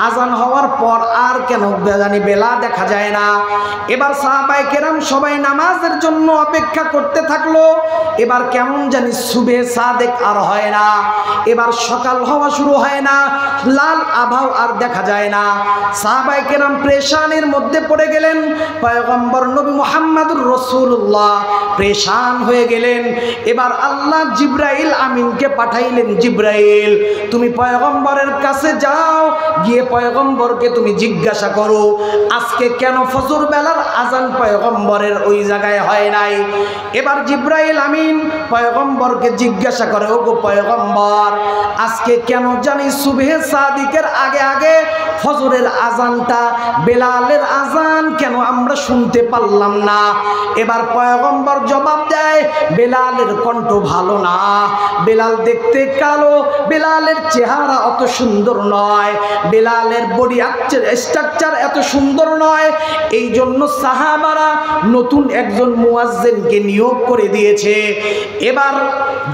[SPEAKER 1] আজান হওয়ার পর আর কেন জানি বেলা দেখা যায় না। এবার সাহাবায়ে কেরাম সবাই নামাজের জন্য অপেক্ষা করতে থাকলো, এবার কেমন জানি সুবহে সাদেক আর হয় না, এবার সকাল হওয়া শুরু হয় না, লাল আভাও আর দেখা যায় না। সাহাবায়ে কেরাম পেরেশানির মধ্যে পড়ে গেলেন, পয়গম্বর নবী মুহাম্মদুর রাসূলুল্লাহ পেরেশান হয়ে গেলেন। এবার আল্লাহ জিবরাইল আমিনকে পাঠাইলেন, জিবরাইল তুমি পয়গম্বরের কাছে যাও, গিয়ে পয়গম্বরকে তুমি জিজ্ঞাসা করো আজকে কেন ফজর বেলার আজান পয়গম্বরের ওই জায়গায় হয় নাই। এবার জিবরাইল আমিন পয়গম্বরকে জিজ্ঞাসা করে, ওগো পয়গম্বর, আজকে কেন জানি সুবহে সাদিকের আগে আগে ফজরের আজানটা, বেলালের আজান কেন আমরা শুনতে পারলাম না? এবার পয়গম্বর জবাব দেয়, বেলালের কণ্ঠ ভালো না, বেলাল দেখতে কালো, বেলালের চেহারা অত সুন্দর নয়, বেলালের বডি স্ট্রাকচার এত সুন্দর নয়। এই জন্য সাহাবারা নতুন একজন মুয়াজ্জিনকে নিয়োগ করে দিয়েছে। এবার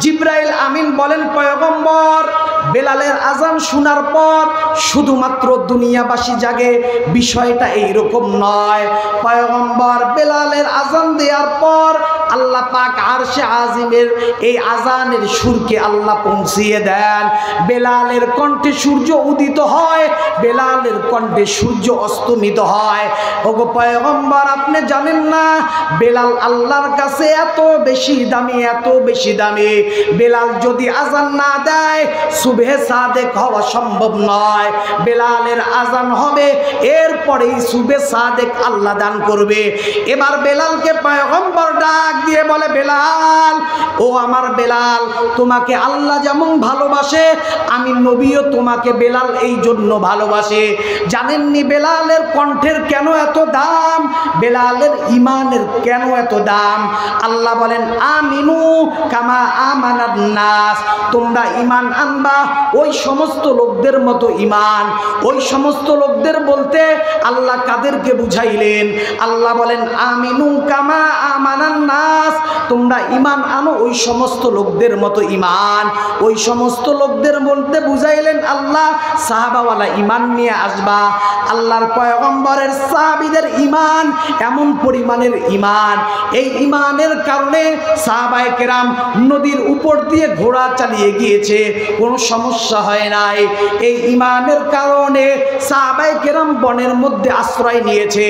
[SPEAKER 1] জিবরাইল আমিন বলেন, পয়গম্বর বেলালের আজান শোনার পর শুধুমাত্র দুনিয়াবাসী জাগে, বিষয়টা এইরকম নয়। পয়গম্বর বেলালের আজান দেওয়ার পর আল্লাহ পাক আরশে আজিমের এই আজানের সুরকে আল্লাহ পৌঁছিয়ে দেন। বেলালের কণ্ঠে সূর্য উদিত হয়, বেলালের কণ্ঠে সূর্য অস্তমিত হয়। ওগো পয়গম্বর, আপনি জানেন না বেলাল আল্লাহর কাছে এত বেশি দামি, এত বেশি দামি। বেলাল যদি আজান না দেয় সুবহে সাদেক হওয়া সম্ভব নয়। বেলালের আজান হবে, এরপরেই সুবহে সাদেক আল্লাহ দান করবে। এবার বেলালকে পয়গম্বর ডাক দিয়ে বলে, বেলাল, ও আমার বেলাল, তোমাকে আল্লাহ যেমন ভালোবাসে আমি নবীও তোমাকে বেলাল এই জন্য ভালোবাসে। জানেননি বেলালের কণ্ঠের কেন এত দাম? বেলালের ইমানের কেন এত দাম? আল্লাহ বলেন, আমিনু কামা আমানান নাস, তোমরা ইমান আনবা ওই সমস্ত লোকদের মতো ইমান। ওই সমস্ত লোকদের বলতে আল্লাহ কাদেরকে বুঝাইলেন? আল্লাহ বলেন, আমিনু কামা আমানান নাস, তোমরা ইমান আনো ওই সমস্ত লোকদের মতো ইমান। ওই সমস্ত লোকদের বলতে বুঝাইলেন আল্লাহ সাহাবাওয়ালা ইমান নিয়ে আসবা। আল্লাহর পয়গম্বরের সাহাবীদের ইমান এমন পরিমাণের ইমান, এই ইমানের কারণে সাহাবায়ে কেরাম নদীর উপর দিয়ে ঘোড়া চালিয়ে গিয়েছে, কোনো সমস্যা হয় নাই। এই ইমানের কারণে সাহাবায়ে কেরাম বনের মধ্যে আশ্রয় নিয়েছে,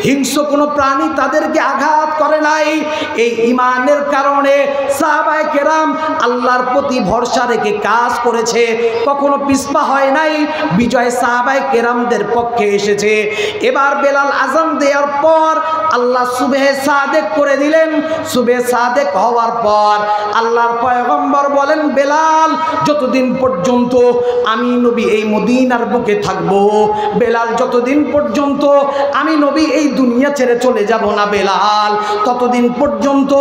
[SPEAKER 1] হিংস্র কোনো প্রাণী তাদেরকে আঘাত করে নাই। এই ইমানের কারণে সাহাবায়ে কেরাম আল্লাহর প্রতি ভরসা রেখে কাজ করেছে, কখনো পিছপা হয় নাই, বিজয় সাহাবায়ে কেরামদের পক্ষে এসেছে। এবার বেলাল আজান দেওয়ার পর আল্লাহ সুবহে সাদেক করে দিলেন। সুবহে সাদেক হওয়ার পর আল্লাহর পয়গম্বর বলেন, বেলাল, যতদিন পর্যন্ত আমি নবী এই মদিনার বুকে থাকব, বেলাল, যতদিন পর্যন্ত আমি নবী এই দুনিয়া ছেড়ে চলে যাব না বেলাল, ততদিন পর্যন্ত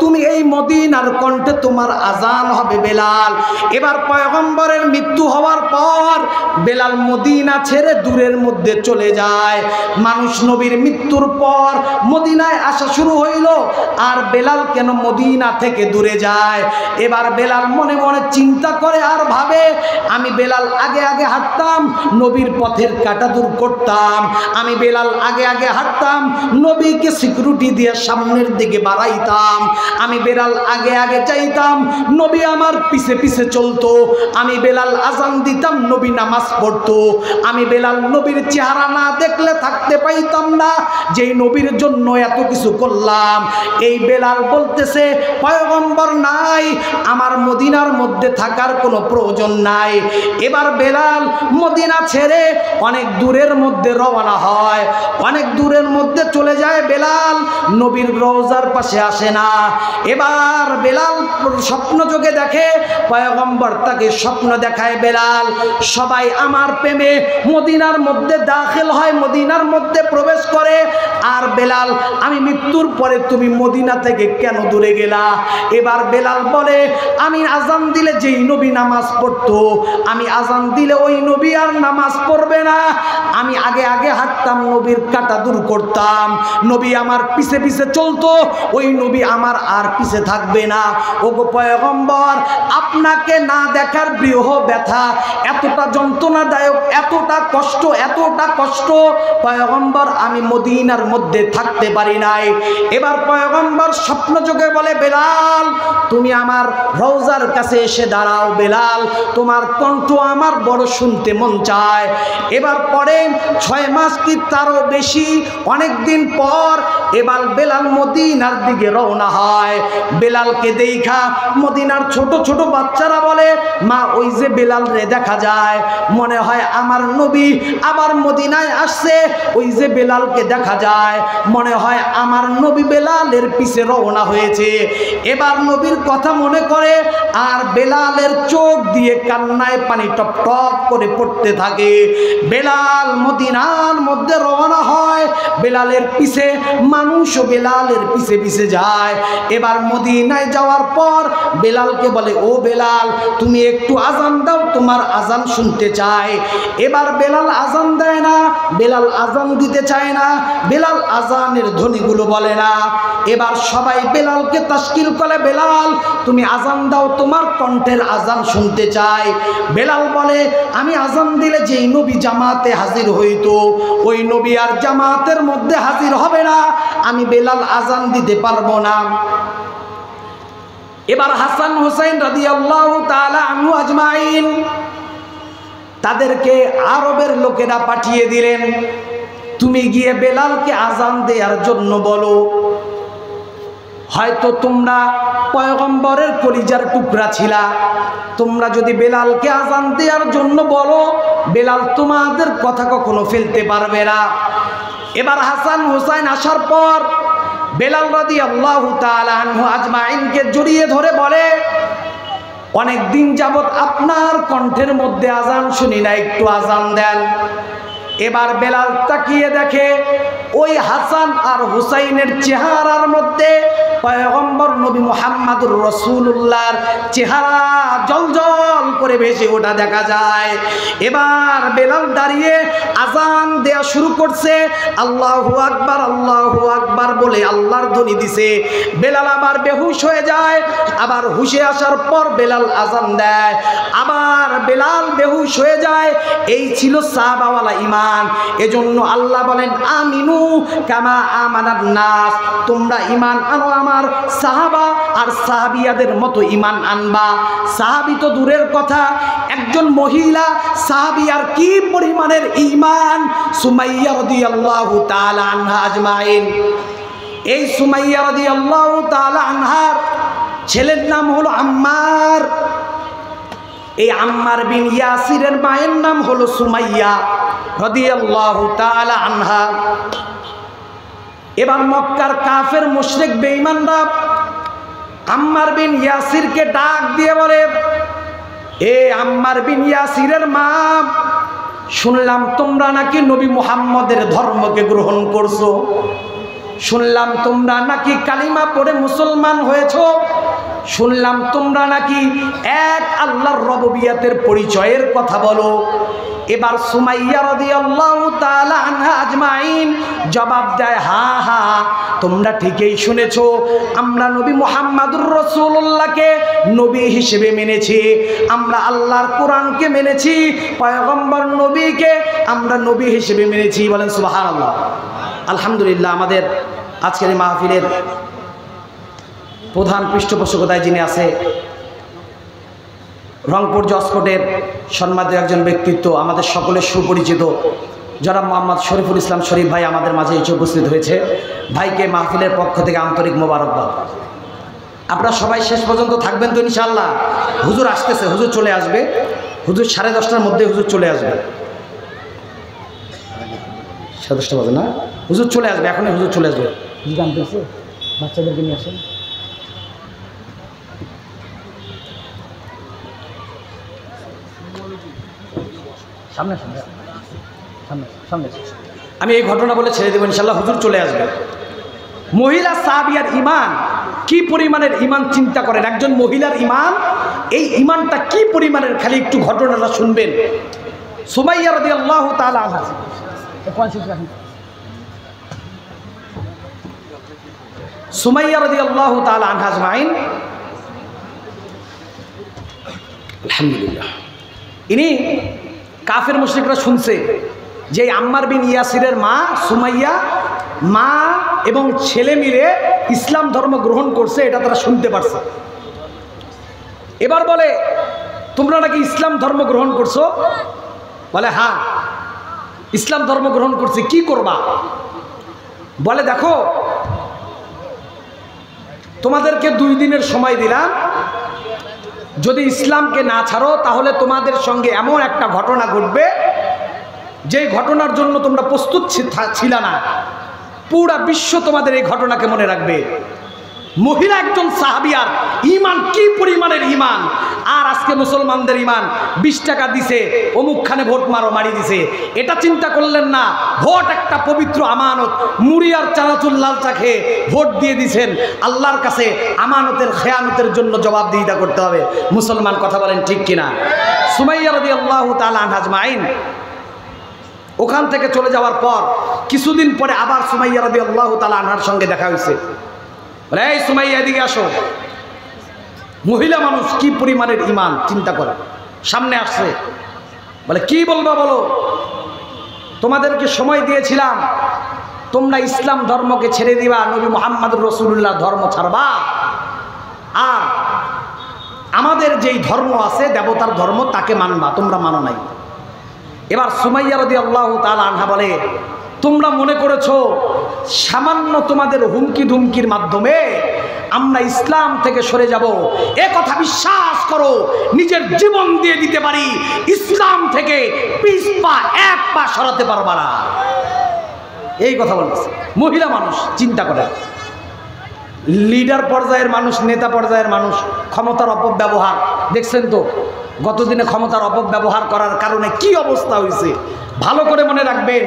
[SPEAKER 1] তুমি এই মদিনার কণ্ঠে তোমার আজান হবে বেলাল। এবার পয়গম্বরের মৃত্যু হওয়ার পর বেলাল মদিনা ছেড়ে দূরের মধ্যে চলে যায়। মানুষ নবীর মৃত্যুর পর মদিনায় আসা শুরু হইল, আর বেলাল কেন মদিনা থেকে দূরে যায়? এবার বেলাল মনে মনে চিন্তা করে আর ভাবে, আমি বেলাল আগে আগে হাঁটতাম, নবীর পথের কাটা দূর করতাম। আমি বেলাল আগে আগে হাঁটতাম, নবীকে সিকিউরিটি দিয়ে সামনের দিকে বাড়াইতাম। আমি বেলাল আগে আগে চাইতাম, নবী আমার পিছে পিছে চলতো। আমি বেলাল আজান দিতাম, নবী নামাজ পড়তো। আমি বেলাল নবীর চেহারা না দেখলে থাকতে পাইতাম না, যেই নবীর জন্য এত কিছু করলাম। এই বেলাল বলতেছে, পয়গম্বর নাই, আমার মদিনার মধ্যে থাকার কোনো প্রয়োজন নাই। এবার বেলাল মদিনা ছেড়ে অনেক দূরের মধ্যে রওনা হয়, অনেক দূরের মধ্যে চলে যায় বেলাল, নবীর রওজার পাশে আসে না। এবার বেলাল স্বপ্ন যোগে দেখে, পয়গম্বর তাকে স্বপ্ন দেখায়, বেলাল, সবাই আমার প্রেমে মদিনার মধ্যে দাখিল হয়, মদিনার মধ্যে প্রবেশ করে, আর বেলাল, আমি মৃত্যুর পরে তুমি মদিনা থেকে কেন দূরে গেলা? এবার বেলাল বলে, আমি আজান দিলে যেই নবী নামাজ পড়তো, আমি আজান দিলে ওই নবী আর নামাজ পড়বে না। আমি আগে আগে হাঁটতাম, নবীর কাটা দূর করতাম, নবী আমার পিছে পিছে চলতো, ওই নবী আমার আর পিছে থাকবে না। ওগো পয়গম্বর, আপনাকে না দেখার বৃহ ব্যথা এতটা যন্ত্রণাদায়ক, এতটা কষ্ট, এতটা কষ্ট পয়গম্বর আমি মদিনার মধ্যে থাকতে পারি নাই। এবার পয়গম্বর স্বপ্নযোগে বলে, বেলাল, তুমি আমার রওজার কাছে এসে দাঁড়াও, বেলাল, তোমার কণ্ঠ আমার বড় শুনতে মন চায়। এবার পরে 6 মাস কি তারও বেশি, অনেক দিন পর এবার বেলাল মদিনার দিকে রওনা হয়। বেলালকে দেখা মদিনার ছোট ছোট বাচ্চারা বলে, মা, ওই যে বেলাল রে দেখা যায়, মনে হয় আমার নবী আবার মদিনায় আসছে, ওই যে বেলালকে দেখা যায়, মনে হয় আমার নবী বেলালের পিছে রওনা হয়েছে। এবার নবীর কথা মনে করে, আর বেলালের চোখ দিয়ে কান্নায় পানি টপ টপ করে পড়তে থাকে। বেলাল মদিনার মধ্যে রওনা হয়, বেলালের পিছে মানুষও বেলালের পিছে পিছে যায়। এবার মদিনায় যাওয়ার পর বেলালকে বলে, ও বেলাল তুমি একটু আজান দাও, তোমার আজান শুনতে চাই। এবার বেলাল আজান দেয় না, বেলাল আজান দিতে চায় না, বেলাল আজানের ধ্বনিগুলো বলে না। এবার সবাই বেলালকে তাশকিল করে, বেলাল তুমি আজান দাও, তোমার কণ্ঠের আজান শুনতে চাই। বেলাল বলে, আমি আজান দিলে যেই নবী জামাতে হাজির হইতো ওই নবী আর জামাতের মধ্যে হাজির হবে না, আমি বেলাল আজান দিতে পারবো না। এবার হাসান হুসাইন রাদিয়াল্লাহু তাআলা আনহু আজমাইন তাদেরকে আরবের লোকেরা পাঠিয়ে দিলেন, তুমি গিয়ে বেলালকে আজান দেওয়ার জন্য বলো। হয়তো তোমরা পয়গম্বরের কলিজার টুকরা ছিলা, তোমরা যদি বেলালকে আজান দেওয়ার জন্য বলো, বেলাল তোমাদের কথা কখনো ফেলতে পারবে না। এবার হাসান হুসাইন আসার পর বেলাল রাদিয়াল্লাহু তাআলা আনহু আজমাইনকে জড়িয়ে ধরে বলে, অনেক দিন যাবত আপনার কণ্ঠের মধ্যে আজান শুনি না, একটু আজান দেন। এবার বেলাল তাকিয়ে দেখে ওই হাসান আর হুসাইনের চেহারার মধ্যে পয়গম্বর নবী মুহাম্মদুর রাসূলুল্লাহর চেহারা জলজল করে ভেসে ওঠা দেখা যায়। এবার বেলাল দাঁড়িয়ে আজান দেয়া শুরু করছে, আল্লাহু আকবার আল্লাহু আকবার বলে আল্লাহর ধ্বনি দিছে। বেলাল আবার বেহুশ হয়ে যায়, আবার হুশে আসার পর বেলাল আজান দেয়, আবার বেলাল বেহুশ হয়ে যায়। এই ছিল সাহাবাওয়ালা ঈমান। এজন্য আল্লাহ বলেন, আমিনু কামা আমানান নাস, তোমরা ঈমান আনো আমার সাহাবা আর সাহাবিয়াদের মতো ঈমান আনবা। সাহাবী তো দূরের কথা, একজন মহিলা সাহাবী আর কি পরিমাণের ঈমান। সুমাইয়া রাদিয়াল্লাহু তাআলা আনহা আজমাইন, এই সুমাইয়া রাদিয়াল্লাহু তাআলা আনহার ছেলের নাম হলো আম্মার। এই আম্মার বিন ইয়াসিরের মায়ের নাম হলো সুমাইয়া রাদিয়াল্লাহু তাআলা আনহা। এবার মক্কার কাফের মুশরিক বেঈমানরা আম্মার বিন ইয়াসিরকে ডাক দিয়ে বলে, এ আম্মার বিন ইয়াসিরের মা, শুনলাম তোমরা নাকি নবী মুহাম্মদের ধর্মকে গ্রহণ করছো, শুনলাম তোমরা নাকি কালিমা পড়ে মুসলমান হয়েছো, শুনলাম তোমরা নাকি এক আল্লাহর রবুবিয়াতের পরিচয়ের কথা বলো। এবার সুমাইয়া রাদিয়াল্লাহু তাআলা আনহা আজমাইন জবাব দেয়, হ্যাঁ হ্যাঁ তোমরা ঠিকই শুনেছো, আমরা নবী মুহাম্মদুর রাসূলুল্লাহকে নবী হিসেবে মেনেছি, আমরা আল্লাহর কোরআনকে মেনেছি, পয়গম্বর নবীকে আমরা নবী হিসেবে মেনেছি। বলেন সুবহানাল্লাহ। আলহামদুলিল্লাহ, আমাদের আজকের এই মাহফিলের প্রধান পৃষ্ঠপোষকতায় যিনি আছে, রংপুর জসকোটের সম্মানিত একজন ব্যক্তিত্ব, আমাদের সকলের সুপরিচিত জনাব মোহাম্মদ শরীফুল ইসলাম শরীফ ভাই আমাদের মাঝে এসে উপস্থিত হয়েছে। ভাইকে মাহফিলের পক্ষ থেকে আন্তরিক মোবারকবাদ। আপনারা সবাই শেষ পর্যন্ত থাকবেন তো ইনশাআল্লাহ? হুজুর আসতেছে, হুজুর চলে আসবে, হুজুর 10:30টার মধ্যে হুজুর চলে আসবে। 10:30 বাজে না, হুজুর চলে আসবে, এখনই হুজুর চলে আসবে। হুজুর আনতেছে, বাচ্চাদেরকে নিয়ে আসেন। সামনে সামনে সামনে সামনে আমি এই ঘটনা বলে ছেড়ে দেবো ইনশাআল্লাহ, হুজুর চলে আসবে। মহিলা সাহাবিয়ার ঈমান কি পরিমাণের ঈমান চিন্তা করেন, একজন মহিলার ঈমান, এই ঈমানটা কি পরিমাণের, খালি একটু ঘটনাটা শুনবেন। সুমাইয়া রাদিয়াল্লাহু তাআলা আনহা, সুমাইয়া রাদিয়াল্লাহু তাআলা আনহা আজমাইন, আলহামদুলিল্লাহ, ইনি কাফের মুশরিকরা শুনছে যে আম্মার বিন ইয়াসিরের মা সুমাইয়া, মা এবং ছেলে মিলে ইসলাম ধর্ম গ্রহণ করছে, এটা তারা শুনতে পারছে। এবার বলে, তোমরা নাকি ইসলাম ধর্ম গ্রহণ করছো? বলে, হ্যাঁ ইসলাম ধর্ম গ্রহণ করছি, কি করবা? বলে, দেখো তোমাদেরকে 2 দিনের সময় দিলাম, যদি ইসলামকে না ছাড়ো তাহলে তোমাদের সঙ্গে এমন একটা ঘটনা ঘটবে যেই ঘটনার জন্য তোমরা প্রস্তুত ছিল না, পুরা বিশ্ব তোমাদের এই ঘটনাকে মনে রাখবে। মহিলা একজন সাহাবিয়ার ইমান কি পরিমাণের ইমান, আর আজকে মুসলমানদের ইমান 20 টাকা দিছে অমুকখানে ভোট মারো মারি দিছে। এটা চিন্তা করলেন না, ভোট একটা পবিত্র আমানত, মুড়ি আর চানাচুর লাল চা খেয়ে ভোট দিয়ে দিছেন, আল্লাহর কাছে আমানতের খেয়ানতের জন্য জবাবদিহিতা করতে হবে। মুসলমান কথা বলেন ঠিক কিনা? সুমাইয়া রাদিয়াল্লাহু তাআলা আনহা আজমাইন ওখান থেকে চলে যাওয়ার পর কিছুদিন পরে আবার সুমাইয়া রাদিয়াল্লাহু তাআলা আনহার সঙ্গে দেখা হয়েছে। বলে, এই সুমাইয়া এদিকে আসো। মহিলা মানুষ কি পরিমাণের ইমান চিন্তা করে, সামনে আসছে। বলে, কি বলবা বলো, তোমাদেরকে সময় দিয়েছিলাম, তোমরা ইসলাম ধর্মকে ছেড়ে দিবা, নবী মুহাম্মদুর রাসূলুল্লাহ ধর্ম ছাড়বা, আর আমাদের যেই ধর্ম আছে দেবতার ধর্ম তাকে মানবা, তোমরা মানো নাই। এবার সুমাইয়া রাদিয়াল্লাহু তাআলা আনহা বলে, তোমরা মনে করেছো সামান্য তোমাদের হুমকি ধুমকির মাধ্যমে আমরা ইসলাম থেকে সরে যাব? এ কথা বিশ্বাস করো, নিজের জীবন দিয়ে দিতে পারি, ইসলাম থেকে পিছ পা এক পা সরাতে পারবা না। এই কথা বলছে মহিলা মানুষ। চিন্তা করে, লিডার পর্যায়ের মানুষ, নেতা পর্যায়ের মানুষ ক্ষমতার অপব্যবহার দেখছেন তো, গতদিনে ক্ষমতার অপব্যবহার করার কারণে কি অবস্থা হয়েছে। ভালো করে মনে রাখবেন,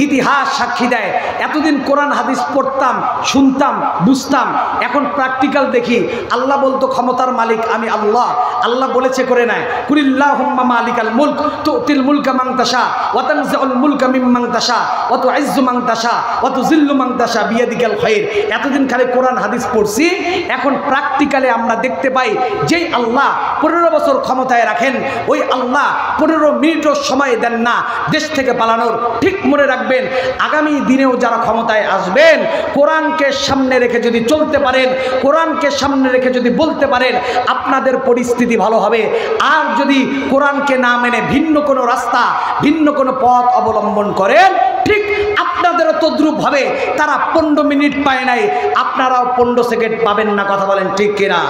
[SPEAKER 1] ইতিহাস সাক্ষী দেয়। এতদিন কোরআন হাদিস পড়তাম, শুনতাম, বুঝতাম, এখন প্র্যাকটিক্যাল দেখি। আল্লাহ বলতো ক্ষমতার মালিক আমি আল্লাহ, আল্লাহ বলেছে করে নেয়, কুলিল্লাহুম্মা মালিকাল মুলক তুতিল মুলকা মান তাশা ওয়া তানজিউল মুলকা মিম্মান তাশা ওয়া তুইজ্জু মান তাশা ওয়া তুযিল্লু মান তাশা বিয়াদিকাল খায়র। এতদিন খালি কোরআন হাদিস পড়ছি, এখন প্র্যাকটিক্যালে আমরা দেখতে পাই যেই আল্লাহ 15 বছর ক্ষমতায় রাখেন, ওই আল্লাহ 15 মিনিটও সময় দেন না দেশ থেকে পালানোর। ঠিক মনে রাখবেন, আগামী দিনেও যারা ক্ষমতায় আসবেন, কোরআনকে সামনে রেখে যদি চলতে পারেন, কোরআনকে সামনে রেখে যদি বলতে পারেন, আপনাদের পরিস্থিতি ভালো হবে। আর যদি কোরআনকে না মেনে ভিন্ন কোনো রাস্তা, ভিন্ন কোনো পথ অবলম্বন করেন, ঠিক আপনাদেরও তদ্রুপ হবে। তারা 15 মিনিট পায় নাই, আপনারাও 15 সেকেন্ড পাবেন না। কথা বলেন ঠিক কিনা?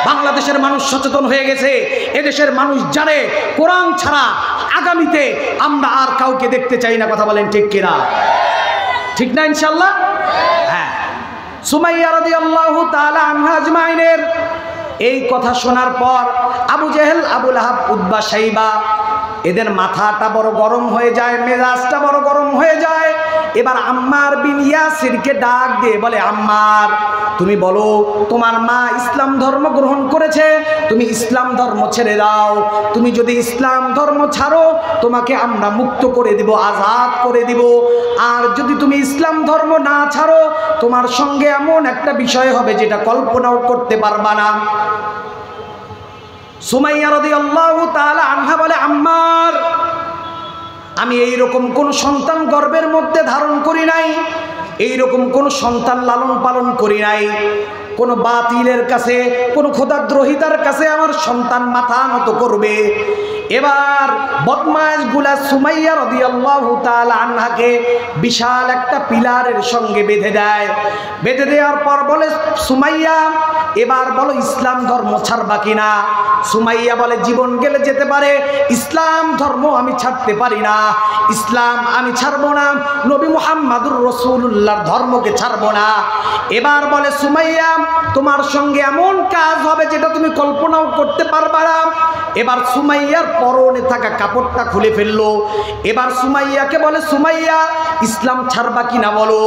[SPEAKER 1] বাংলাদেশের মানুষ সচেতন হয়ে গেছে, এদেশের মানুষ জানে কোরআন ছাড়া আগামীতে আমরা আর কাউকে দেখতে চাই না। কথা বলেন ঠিক কিনা? ঠিক না ইনশাআল্লাহ? হ্যাঁ। সুমাইয়া রাদিয়াল্লাহু তাআলা আনহা আজমাইনের এই কথা শোনার পর আবু জেহেল, আবু লাহাব, উতবা, শাইবা এদের মাথাটা বড় গরম হয়ে যায়, মেজাজটা বড় গরম হয়ে যায়। এবার আম্মার বিন ইয়াসিরকে ডাক দিয়ে বলে, আম্মার তুমি বলো, তোমার মা ইসলাম ধর্ম গ্রহণ করেছে, তুমি ইসলাম ধর্ম ছেড়ে দাও। তুমি যদি ইসলাম ধর্ম ছাড়ো, তোমাকে আমরা মুক্ত করে দিব, আজাদ করে দিব। আর যদি তুমি ইসলাম ধর্ম না ছাড়ো, তোমার সঙ্গে এমন একটা বিষয় হবে যেটা কল্পনাও করতে পারবা না। সুমাইয়া রাদিয়াল্লাহু তাআলা আনহা বলে, আম্মার আমি এইরকম কোন সন্তান গর্ভের মধ্যে ধারণ করি নাই, এইরকম কোন সন্তান লালন পালন করি নাই। কোন বাতিলের কাছে, কোন খোদাদ্রোহিতার কাছে আমার সন্তান মাথা নত করবে। এবার বদমাশ গুলা সুমাইয়া রাদিয়াল্লাহু তাআলা আনহাকে বিশাল একটা পিলারের সঙ্গে বেঁধে দেয়। বেঁধে দেওয়ার পর বলে, সুমাইয়া এবার বলো ইসলাম ধর্ম ছাড়বা কিনা? সুমাইয়া বলে, জীবন গেলে যেতে পারে, ইসলাম ধর্ম আমি ছাড়তে পারি না। ইসলাম আমি ছাড়বো না, নবী মুহাম্মদুর রাসূলুল্লাহর ধর্মকে ছাড়বো না। এবার বলে, সুমাইয়া তোমার সঙ্গে এমন কাজ হবে যেটা তুমি কল্পনাও করতে পারবা না। এবার সুমাইয়ার পরনে থাকা কাপড়টা খুলে ফেললো। এবার সুমাইয়াকে বলে, সুমাইয়া ইসলাম ছাড়বা কিনা বলো।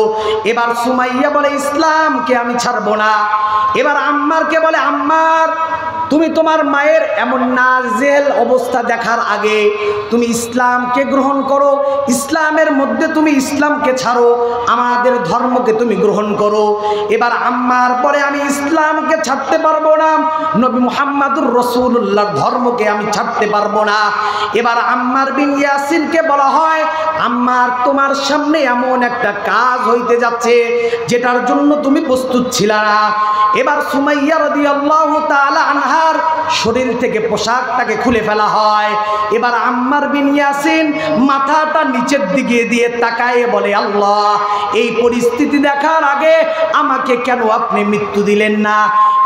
[SPEAKER 1] এবার সুমাইয়া বলে, ইসলামকে আমি ছাড়বো না। এবার আম্মারকে বলে, আম্মার তুমি তোমার মায়ের এমন নাজেল অবস্থা দেখার আগে তুমি ইসলামকে গ্রহণ করো, ইসলামের মধ্যে তুমি ইসলামকে ছাড়ো, আমাদের ধর্মকে তুমি গ্রহণ করো। এবার আম্মার বলে, আমি ইসলামকে ছাড়তে পারবো না, নবী মুহাম্মদুর রাসূলুল্লাহর ধর্মকে আমি ছাড়তে পারবো না। এবার আম্মার বিন ইয়াসিরকে বলা হয়, আম্মার তোমার সামনে এমন একটা কাজ হইতে যাচ্ছে যেটার জন্য তুমি প্রস্তুত ছিলা না। এবার সুমাইয়া রাদিয়াল্লাহু তাআলা আনহার শরীর থেকে পোশাকটাকে খুলে ফেলা হয়। এবার আম্মার বিন ইয়াসির মাথাটা নিচের দিকে দিয়ে তাকায়ে বলে, আল্লাহ এই পরিস্থিতি দেখার আগে আমাকে কেন আপনি মৃত্যু দিলেন না?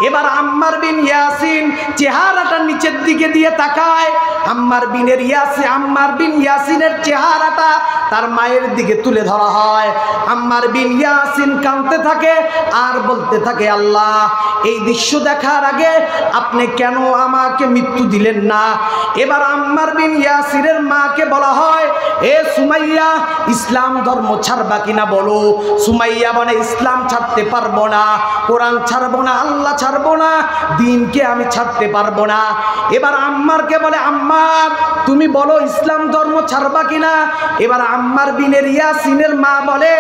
[SPEAKER 1] এবার আম্মার বিন ইয়াসির চেহারাটা নিচের দিকে দিয়ে তাকায় আম্মার বিন ইয়াসিনের চেহারাটা তার মায়ের দিকে তুলে ধরা হয়। আম্মার বিন ইয়াসিন কাঁদতে থাকে আর বলতে থাকে, আল্লাহ, এই দৃশ্য দেখার আগে আপনি কেন আমাকে মৃত্যু দিলেন না? এবার আম্মার বিন ইয়াসিরের মাকে বলা হয়, এ সুমাইয়া, ইসলাম ধর্ম ছাড়বা কিনা বলো। সুমাইয়া বলে, ইসলাম ছাড়তে পারবো না, কোরআন ছাড়বো না, আল্লাহ ছাড়বো না, দিনকে আমি ছাড়তে পারবো না। এবার আম্মারকে বলে, আম্মার, তুমি বলো ইসলাম ধর্ম ছাড়বা কিনা? এবার আম্মার বিন ইয়াসিনের মা বলে,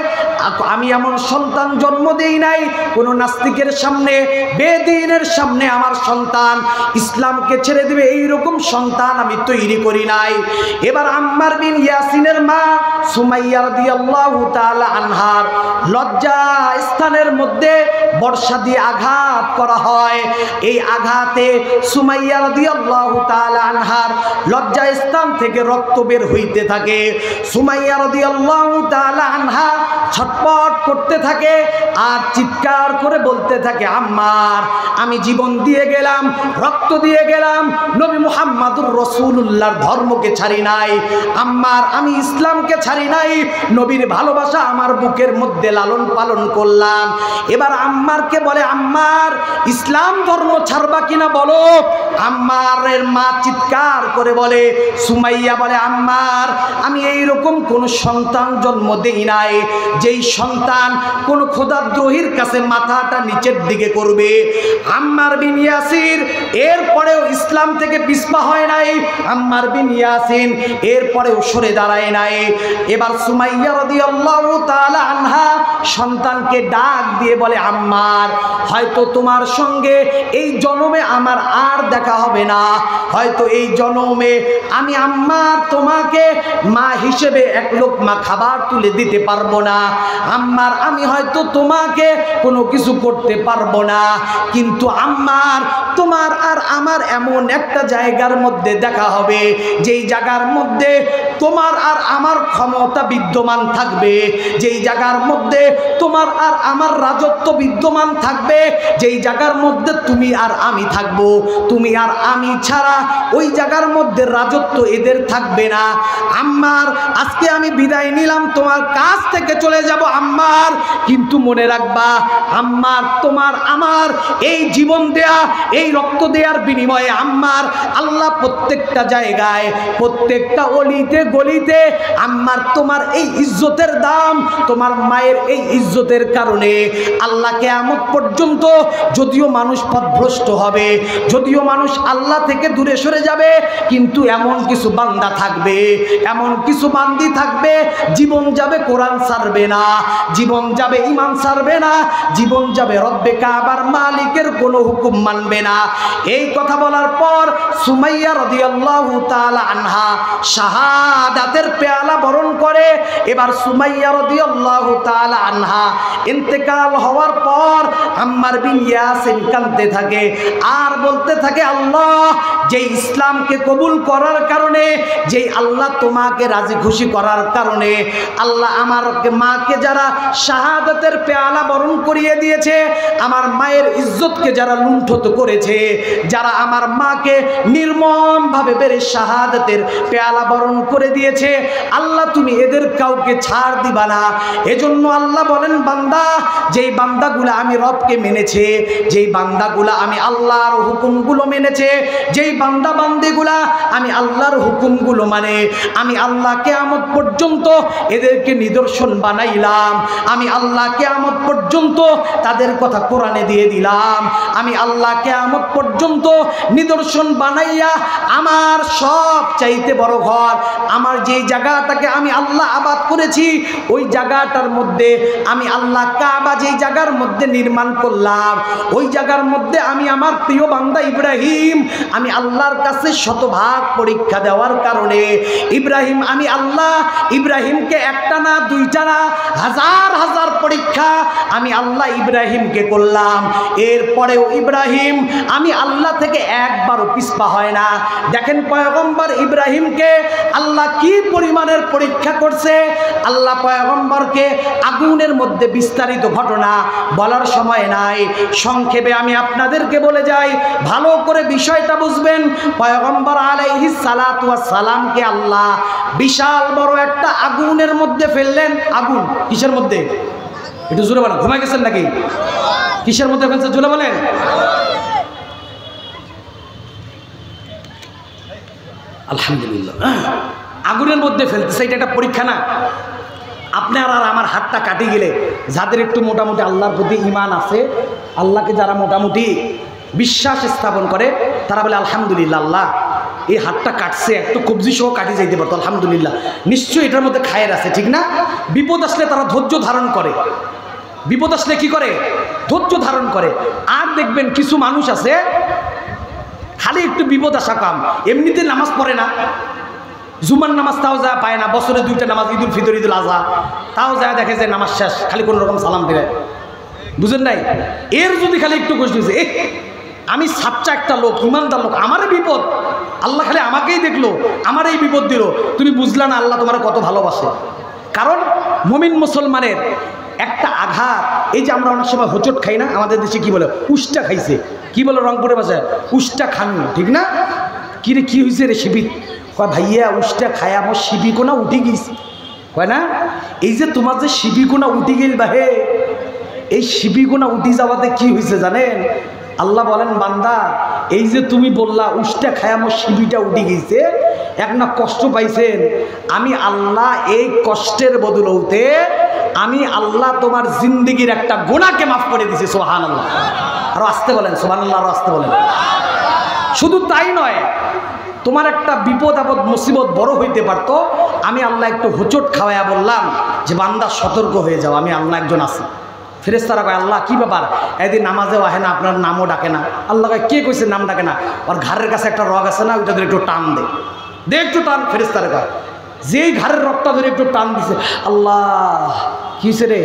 [SPEAKER 1] আমি এমন সন্তান জন্ম দেই নাই কোনো নাস্তিকের সামনে, বেদিনের সামনে আমার সন্তান ইসলামকে ছেড়ে দেবে এইরকম সন্তান আমি তৈরি করি নাই। এবার আম্মার বিন ইয়াসিনের মা সুমাইয়া রাদিয়াল্লাহু তাআলা আনহার লজ্জা স্থানের মধ্যে বর্ষা দিয়ে আঘাত করা হয়। এই আঘাতে সুমাইয়া রাদিয়াল্লাহু তাআলা আনহার লজ্জা স্থান থেকে রক্ত বের হইতে থাকে। সুমাইয়া রাদিয়াল্লাহু তাআলা আনহা ছটপট করতে থাকে আর চিৎকার করে বলতে থাকে, আম্মার, আমি জীবন দিয়ে গেলাম, রক্ত দিয়ে গেলাম, নবী মুহাম্মাদুর রাসূলুল্লাহর ধর্মকে ছাড়ি নাই। আম্মার, আমি ইসলামকে ছাড়ি নাই, নবীর ভালোবাসা আমার বুকের মধ্যে লালন পালন করলাম। এবার আম্মারকে বলে, আম্মার, ইসলাম ধর্ম ছাড়বা কিনা বলো। আম্মারের মা চিৎকার করে বলে, সুমাইয়া বলে, আম্মার, আমি এইরকম কোন সন্তান জন্ম দেই নাই যেই সন্তান কোন খোদাদ্রোহীর কাছে মাথাটা নিচের দিকে করবে। আম্মার বিন ইয়াসির এরপরেও ইসলাম থেকে পিছপা হয় নাই। আম্মার বিন ইয়াসিন এরপরেও সরে দাঁড়ায় নাই। এবার সুমাইয়া রাদিয়াল্লাহু তাআলা আনহা সন্তানকে ডাক দিয়ে বলে, আম্মার, হয়তো তোমার সঙ্গে এই জন্মে আমার আর দেখা হবে না, হয়তো এই জন্মে আমি আম্মার তোমাকে মা হিসেবে এক লোকমা খাবার তুলে দিতে পারবো না। আম্মার, আমি হয়তো তোমাকে কোনো কিছু করতে পারবো না, কিন্তু আম্মার, তোমার আর আমার এমন একটা জায়গার মধ্যে দেখা হবে যেই জায়গার মধ্যে তোমার আর আমার ক্ষমতা বিদ্যমান থাকবে, যেই জায়গার মধ্যে তোমার আর আমার রাজত্ব বিদ্যমান থাকবে, যেই জায়গার মধ্যে তুমি আর আমি থাকবো, তুমি আর আমি ছাড়া ওই জায়গার মধ্যে রাজত্ব এদের থাকবে না। আম্মার, আজকে আমি বিদায় নিলাম, তোমার কাছ থেকে চলে যাব আম্মার, কিন্তু মনে রাখবা আম্মার, তোমার আমার এই জীবন দেয়া, এই রক্ত দেওয়ার বিনিময়ে আম্মার, আল্লাহ প্রত্যেকটা জায়গায়, প্রত্যেকটা অলিতে গলিতে আম্মার তোমার এই ইজ্জতের দাম, তোমার মায়ের এই ইজ্জতের কারণে আল্লাহ কিয়ামত পর্যন্ত, যদিও মানুষ পথভ্রষ্ট হবে, যদিও মানুষ আল্লাহ থেকে দূরে সরে যাবে, কিন্তু এমন কিছু বান্দা থাকবে, এমন কিছু বান্দি থাকবে, জীবন যাবে কোরআন ছাড়বে না, জীবন যাবে ঈমান ছাড়বে না, জীবন যাবে রব্বে কাবার মালিকের কোনো হুকুম মানবে না। এই কথা বলার পর সুমাইয়া রাদিয়াল্লাহু তাআলা আনহা শাহাদাতের পেয়ালা বরণ করে। এবার সুমাইয়া রাদিয়াল্লাহু তাআলা আনহা ইন্তেকাল হওয়ার পর আম্মার বিন ইয়াসিন কাঁদতে থাকে আর বলতে থাকে, আল্লাহ, যে ইসলামকে কবুল করার কারণে, যে আল্লাহ তোমাকে রাজি খুশি করার কারণে, আল্লাহ আমার মাকে যারা শাহাদাতের পেয়ালা বরণ করিয়ে দিয়েছে, আমার মায়ের ইজ্জতকে যারা লুণ্ঠিত করেছে, যারা আমার মাকে নির্মমভাবে বেড়ে শাহাদাতের পেয়ালা বরণ করে দিয়েছে, আল্লাহ তুমি এদের কাউকে ছাড় দিবা না। এজন্য আল্লাহ বলেন, বান্দা, যেই বান্দাগুলো আমি রবকে মেনেছে, যেই বান্দাগুলো আমি আল্লাহর হুকুমগুলো মেনেছে, যেই বান্দা বান্দিগুলা আমি আল্লাহর হুকুমগুলো মানে, আমি আল্লাহ কিয়ামত পর্যন্ত এদেরকে নিদর্শন বানাইলাম, আমি আল্লাহ কিয়ামত পর্যন্ত তাদের কথা কোরআনে দিয়ে দিলাম, আমি আল্লাহ কিয়ামত পর্যন্ত নিদর্শন বানাইয়া আমার সব চাইতে বড় ঘর, আমার যেই জায়গাটাকে আমি আল্লাহ আবাদ করেছি, ওই জায়গাটার মধ্যে আমি আল্লাহ কাবা যেই জায়গার মধ্যে নির্মাণ করলাম, ওই জায়গার মধ্যে আমি আমার প্রিয় বান্দা ইব্রাহিম, আমি আল্লাহর কাছে শতভাগ পরীক্ষা দেওয়ার কারণে ইব্রাহিম, আমি আল্লাহ ইব্রাহিমকে একটা না দুইটা না হাজার হাজার পরীক্ষা আমি আল্লাহ ইব্রাহিমকে করলাম। এরপরেও ইব্রাহিম আমি আল্লাহ থেকে একবারও পিছপা হয় না। দেখেন পয়গম্বর ইব্রাহিমকে আল্লাহ কি পরিমাণের পরীক্ষা করছে। আল্লাহ পয়গম্বরকে আগুনের মধ্যে বিস্তারিত ঘটনা বলার সময় নাই, সংক্ষেপে আমি আপনাদেরকে বলে যাই, ভালো করে বিষয়টা বুঝবেন। পয়গম্বর আলাইহিস সালাতু ওয়াস সালামকে আল্লাহ বিশাল বড় একটা আগুনের মধ্যে ফেললেন। আগুন কিসের মধ্যে? একটু জোরে বলেন, ঘুমাই গেছেন নাকি? কিসের মধ্যে ফেলছে জোরে বলেন? আলহামদুলিল্লাহ, আগুনের মধ্যে ফেলতেছে। এটা একটা পরীক্ষা না? আপনার আর আমার হাতটা কাটি গেলে যাদের একটু মোটামুটি আল্লাহর প্রতি ঈমান আছে, আল্লাহকে যারা মোটামুটি বিশ্বাস স্থাপন করে, তারা বলে আলহামদুলিল্লাহ, আল্লাহ এই হাতটা কাটছে, একটু কবজি সহ কাটি যাইতে পারতো, আলহামদুলিল্লাহ, নিশ্চয়ই এটার মধ্যে খায়ের আছে, ঠিক না? বিপদ আসলে তারা ধৈর্য ধারণ করে। বিপদ আসলে কি করে? ধৈর্য ধারণ করে। আর দেখবেন কিছু মানুষ আছে খালি একটু বিপদ আসা কাম, এমনিতে নামাজ পড়ে না, জুমার নামাজ তাও যা পায় না, বছরে 2টা নামাজ, ঈদুল ফিতর, ঈদুল আজহা, তাও যা দেখে যে নামাজ শেষ, খালি কোনো রকম সালাম দিলে, বুঝেন নাই? এর যদি খালি একটু কষ্ট হয়েছে, আমি সাচ্চা একটা লোক, ইমানদার লোক, আমার বিপদ আল্লাহ খালি আমাকেই দেখলো, আমার এই বিপদ দিল, তুমি বুঝলা না আল্লাহ তোমার কত ভালোবাসে। কারণ মুমিন মুসলমানের একটা আঘাত, এই যে আমরা অনেক সময় হোঁচট খাই না, আমাদের দেশে কি বলে, উষ্টা খাইছে, কি বলে রংপুরে ভাষায়, উষ্টা খানু, ঠিক না? কি রে, কি হয়েছে রে শিবি? কয় ভাইয়া উষ্টা খায় আমার শিবি কোনা উঠে গেছে, কয় না? এই যে তোমার যে শিবি কোনা উঠে গেল বাহে, এই শিবি কোনা উঠে যাওয়াতে কি হয়েছে জানেন? আল্লাহ বলেন, বান্দা এই যে তুমি বললা উষ্টা খায় আমার শিবিটা উঠে গেছে, এক না কষ্ট পাইছেন, আমি আল্লাহ এই কষ্টের বদলতে আমি আল্লাহ তোমার জিন্দেগির একটা গুনাহকে মাফ করে দিছি। সুবহানাল্লাহ, আরো আসতে বলেন সুবহানাল্লাহ, আরো আসতে বলেন। শুধু তাই নয়, তোমার একটা বিপদ আপদ মুসিবত বড় হইতে পারতো, আমি আল্লাহ একটু হোঁচট খাওয়াইয়া বললাম যে বান্দা সতর্ক হয়ে যাও, আমি আল্লাহ একজন আছি। ফেরেশতারা কয়, আল্লাহ কি ব্যাপার, এদিন নামাজেও আহে না, আপনার নামও ডাকে না। আল্লাহ কয়, কে কইছে নাম ডাকে না? ওর ঘাড়ের কাছে একটা রগ আছে না, ওইটা ধরে একটু টান দে একটু টান। ফেরেশতারা কয়, যেই ঘাড়ের রগটা ধরে একটু টান দিছে, আল্লাহ কি হয়েছে রে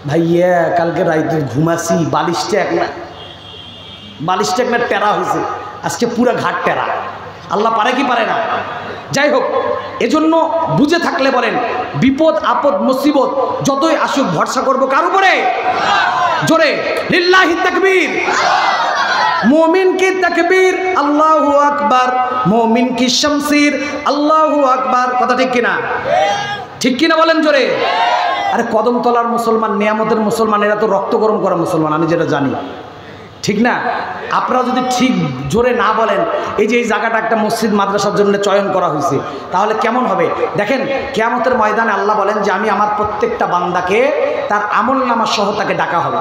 [SPEAKER 1] ভাইয়া, কালকে রাইতে ঘুমাসি, বালিশটা এক না টেরা হয়েছে, আজকে পুরা ঘাট টেরা। আল্লাহ পারে কি পারে না? যাই হোক, এজন্য বুঝে থাকলে বলেন, বিপদ আপদ মুসিবত যতই আসুক ভরসা করবো কার উপরে? জোরে লিল্লাহি তাকবীর। मोमिन की तकबीर अल्लाहु अकबर, मोमिन की शमशीर अल्लाहु अकबर। कथा ठीक किना? ठीक किना बोलें जोरे? अरे कदम तलार मुसलमान, नियामतेर मुसलमान, एरा तो रक्त गरम करा मुसलमान, आमी जेटा जानी, ठीक ना? आपरा যদি ঠিক জোরে না বলেন, এই যে এই জায়গাটা একটা মসজিদ মাদ্রাসার জন্য চয়ন করা হয়েছে, তাহলে কেমন হবে দেখেন। কিয়ামতের ময়দানে আল্লাহ বলেন যে আমি আমার প্রত্যেকটা বান্দাকে তার আমলনামা সহ তাকে ডাকা হবে,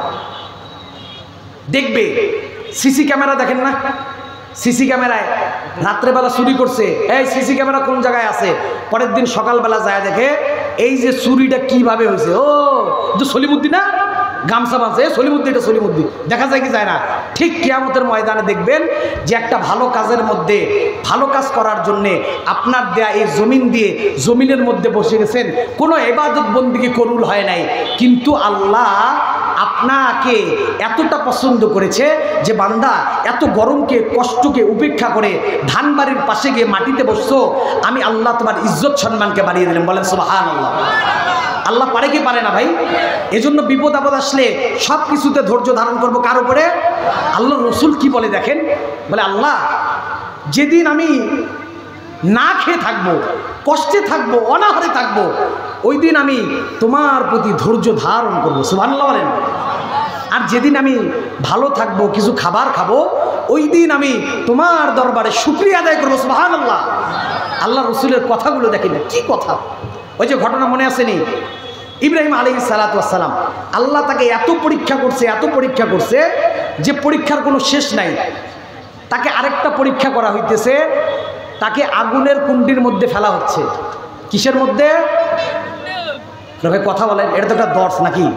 [SPEAKER 1] দেখবে। সিসি ক্যামেরা দেখেন না, সিসি ক্যামেরায় রাত্রেবেলা চুরি করছে, এই সিসি ক্যামেরা কোন জায়গায় আছে, পরের দিন সকালবেলা যায় দেখে এই যে চুরিটা কিভাবে হয়েছে, ও যে সলিমুদ্দি না, গামছা বাঁধছে, সলিমুদ্দি, এটা সলিমুদ্দি, দেখা যায় কি যায় না? ঠিক কিয়ামতের ময়দানে দেখবেন যে একটা ভালো কাজের মধ্যে, ভালো কাজ করার জন্যে আপনার দেয়া এই জমিন দিয়ে জমিনের মধ্যে বসে গেছেন, কোনো ইবাদত বন্দেগী কবুল হয় নাই, কিন্তু আল্লাহ আপনাকে এতটা পছন্দ করেছে যে বান্দা এত গরমকে কষ্টকে উপেক্ষা করে ধান বাড়ির পাশে গিয়ে মাটিতে বসছো, আমি আল্লাহ তোমার ইজ্জত সম্মানকে বাড়িয়ে দিলাম। বলেন সুবহানাল্লাহ। আল্লাহ পারে কি পারে না ভাই? এজন্য বিপদ আপদ আসলে সব কিছুতে ধৈর্য ধারণ করবো কার উপরে? আল্লাহ রসুল কি বলে দেখেন, বলে আল্লাহ যেদিন আমি না খেয়ে থাকবো, কষ্টে থাকবো, অনাহারে থাকবো, ওই দিন আমি তোমার প্রতি ধৈর্য ধারণ করবো। সুবহানাল্লাহ বলেন। আর যেদিন আমি ভালো থাকবো, কিছু খাবার খাবো, ওই দিন আমি তোমার দরবারে শুকরিয়া আদায় করবো। সুবহানাল্লাহ। আল্লাহ রসুলের কথাগুলো দেখেন, কি কথা। ওই যে ঘটনা মনে আসেনি, ইব্রাহিম আলাইহিস সালাতু ওয়াস সালাম, আল্লাহ তাকে এত পরীক্ষা করছে, এত পরীক্ষা করছে যে পরীক্ষার কোনো শেষ নাই। তাকে আরেকটা পরীক্ষা করা হইতেছে, তাকে আগুনের কুণ্ডির মধ্যে ফেলা হচ্ছে। কিসের মধ্যে? কথা বলেন, এটা তো একটা দর্শ নাকি?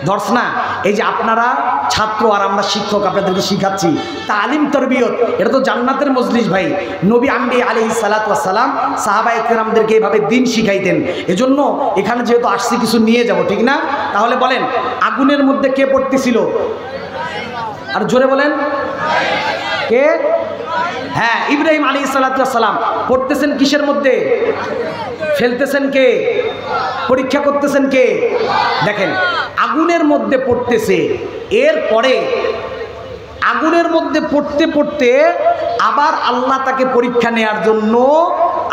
[SPEAKER 1] দর্শ না? এই যে আপনারা ছাত্র আর আমরা শিক্ষক, আপনাদেরকে শিখাচ্ছি তালিম তরবিয়ত, এটা তো জান্নাতের মজলিস ভাই। নবী আম্বিয়া আলাইহিস সালাতু ওয়াস সালাম সাহাবায়ে কেরামদেরকে এইভাবে দিন শিখাইতেন। এজন্য এখানে যেহেতু আসছি কিছু নিয়ে যাব, ঠিক না? তাহলে বলেন, আগুনের মধ্যে কে পড়তেছিল? আর জোরে বলেন, কে? হ্যাঁ, ইব্রাহিম আলাইহিস সালাতু ওয়াস সালাম পড়তেছেন কিসের মধ্যে? ফেলতেছেন কে? পরীক্ষা করতেছেন কে? দেখেন, আগুনের মধ্যে পড়তেছে, এরপরে আগুনের মধ্যে পড়তে পড়তে আবার আল্লাহ তাকে পরীক্ষা নেয়ার জন্য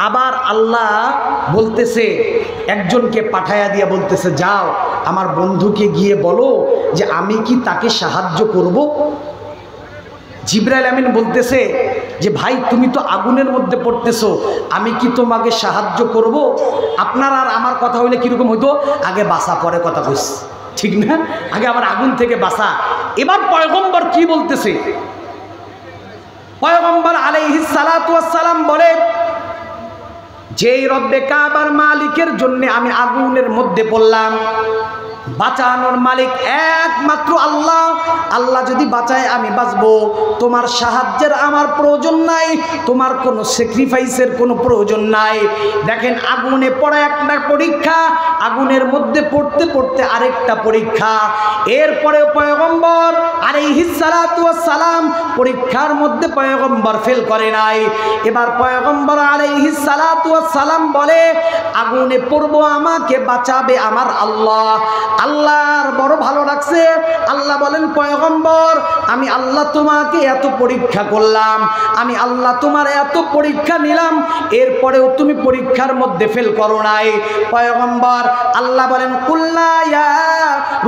[SPEAKER 1] আবার আল্লাহ বলতেছে, একজনকে পাঠায়া দিয়া বলতেছে, যাও আমার বন্ধুকে গিয়ে বলো যে আমি কি তাকে সাহায্য করব। জিবরাইল আমিন বলতেছে যে ভাই তুমি তো আগুনের মধ্যে পড়তেছো, আমি কি তোমাকে সাহায্য করব? আপনার আর আমার কথা হইলে কিরকম হইতো, আগে বাসা পরে কথা কইস, ঠিক না? আগে আমার আগুন থেকে বাসা। এবার পয়গম্বর কি বলতেছে? পয়গম্বর আলাইহিস সালাতু ওয়াস সালাম বলে, যেই রব্বে কাবার মালিকের জন্য আমি আগুনের মধ্যে পড়লাম, বাঁচানোর মালিক একমাত্র আল্লাহ। আল্লাহ যদি বাঁচায় আমি বাঁচবো, তোমার সাহায্যের আমার প্রয়োজন নাই, তোমার কোনো স্যাক্রিফাইসের কোনো প্রয়োজন নাই। দেখেন, আগুনে পড়া একটা পরীক্ষা, আগুনের মধ্যে পড়তে পড়তে আরেকটা পরীক্ষা। এরপরে পয়গম্বর আলাইহিস সালাতু ওয়াস সালাম পরীক্ষার মধ্যে পয়গম্বর ফেল করে নাই। এবার পয়গম্বর আলাইহিস সালাতু ওয়াস সালাম বলে, আগুনে পড়বো, আমাকে বাঁচাবে আমার আল্লাহ। আল্লাহর বড় ভালো লাগছে। আল্লাহ বলেন, পয়গম্বর আমি আল্লাহ তোমাকে এত পরীক্ষা করলাম, আমি আল্লাহ তোমার এত পরীক্ষা নিলাম, এরপরেও তুমি পরীক্ষার মধ্যে ফেল করো নাই। পয়গম্বর আল্লাহ বলেন, কুল্লা ইয়া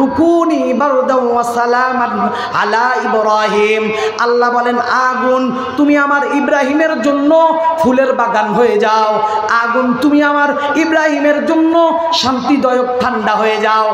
[SPEAKER 1] রুকুনি বারদাও ওয়া সালামান আলা ইব্রাহিম। আল্লাহ বলেন, আগুন তুমি আমার ইব্রাহিমের জন্য ফুলের বাগান হয়ে যাও, আগুন তুমি আমার ইব্রাহিমের জন্য শান্তিদায়ক ঠান্ডা হয়ে যাও।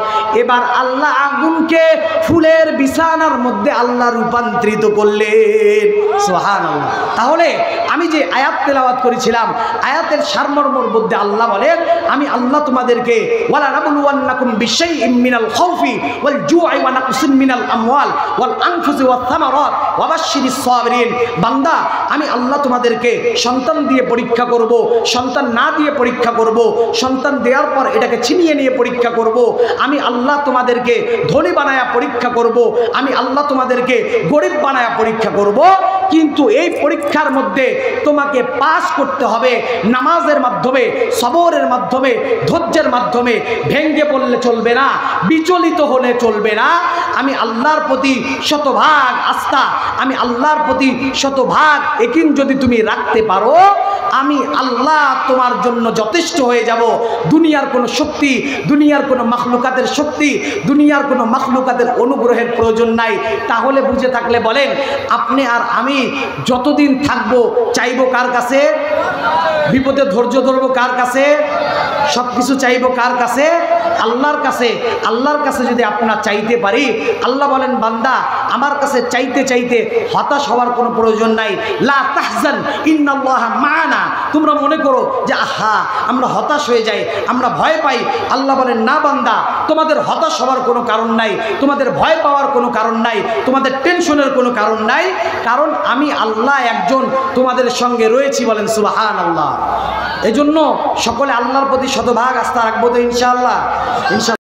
[SPEAKER 1] এবার আল্লাহ আগুনকে ফুলের বিছানার মধ্যে আল্লাহ রূপান্তরিত করলেন। সুবহানাল্লাহ। তাহলে আমি যে আয়াত তেলাওয়াত করেছিলাম, আয়াতের সারমর্মর মধ্যে আল্লাহ বলেন, আমি আল্লাহ তোমাদেরকে ওয়ালা নাবলুওয়ান্নাকুম বিশাইইম মিনাল খাউফি ওয়াল জু'i ওয়া নাকসিম মিনাল আমওয়াল ওয়াল আনফুসি ওয়াত থামারাত ওয়া বাশশিরিস সাবিরিন। বান্দা, আমি আল্লাহ তোমাদেরকে সন্তান দিয়ে পরীক্ষা করব, সন্তান না দিয়ে পরীক্ষা করব, সন্তান দেওয়ার পর এটাকে ছিনিয়ে নিয়ে পরীক্ষা করব, আমি আল্লাহ তোমাদেরকে ধনী বানায়া পরীক্ষা করব, আমি আল্লাহ তোমাদেরকে গরিব বানায়া পরীক্ষা করব। কিন্তু এই পরীক্ষার মধ্যে তোমাকে পাস করতে হবে নামাজের মাধ্যমে, সবরের মাধ্যমে, ধৈর্যের মাধ্যমে। ভেঙ্গে পড়লে চলবে না, বিচলিত হলে চলবে না। আমি আল্লাহর প্রতি শতভাগ আস্থা, আমি আল্লাহর প্রতি শতভাগ ইয়াকিন যদি তুমি রাখতে পারো, আমি আল্লাহ তোমার জন্য যথেষ্ট হয়ে যাব। দুনিয়ার কোনো শক্তি, দুনিয়ার কোনো মাখলুকাতের শক্তি, দুনিয়ার কোনো মাখলুকাতের অনুগ্রহের প্রয়োজন নাই। তাহলে বুঝে থাকলে বলেন, আপনি আর আমি যতদিন থাকবো চাইবো কার কাছে? বিপদে ধৈর্য ধরবো কার কাছে? সব কিছু চাইবো কার কাছে? আল্লাহর কাছে। আল্লাহর কাছে যদি আপনারা চাইতে পারি, আল্লাহ বলেন, বান্দা আমার কাছে চাইতে চাইতে হতাশ হওয়ার কোনো প্রয়োজন নাই। লা তাহজান ইন্নাল্লাহা মা'ানা। তোমরা মনে করো যে আহা আমরা হতাশ হয়ে যাই, আমরা ভয় পাই। আল্লাহ বলেন, না বান্দা, তোমাদের হতাশ হওয়ার কোনো কারণ নাই, তোমাদের ভয় পাওয়ার কোনো কারণ নাই, তোমাদের টেনশনের কোনো কারণ নাই, কারণ আমি আল্লাহ একজন তোমাদের সঙ্গে রয়েছি। বলেন সুবহানাল্লাহ। এজন্য সকলে আল্লাহর প্রতি শতভাগ আস্থা রাখবো তো ইনশাআল্লাহ।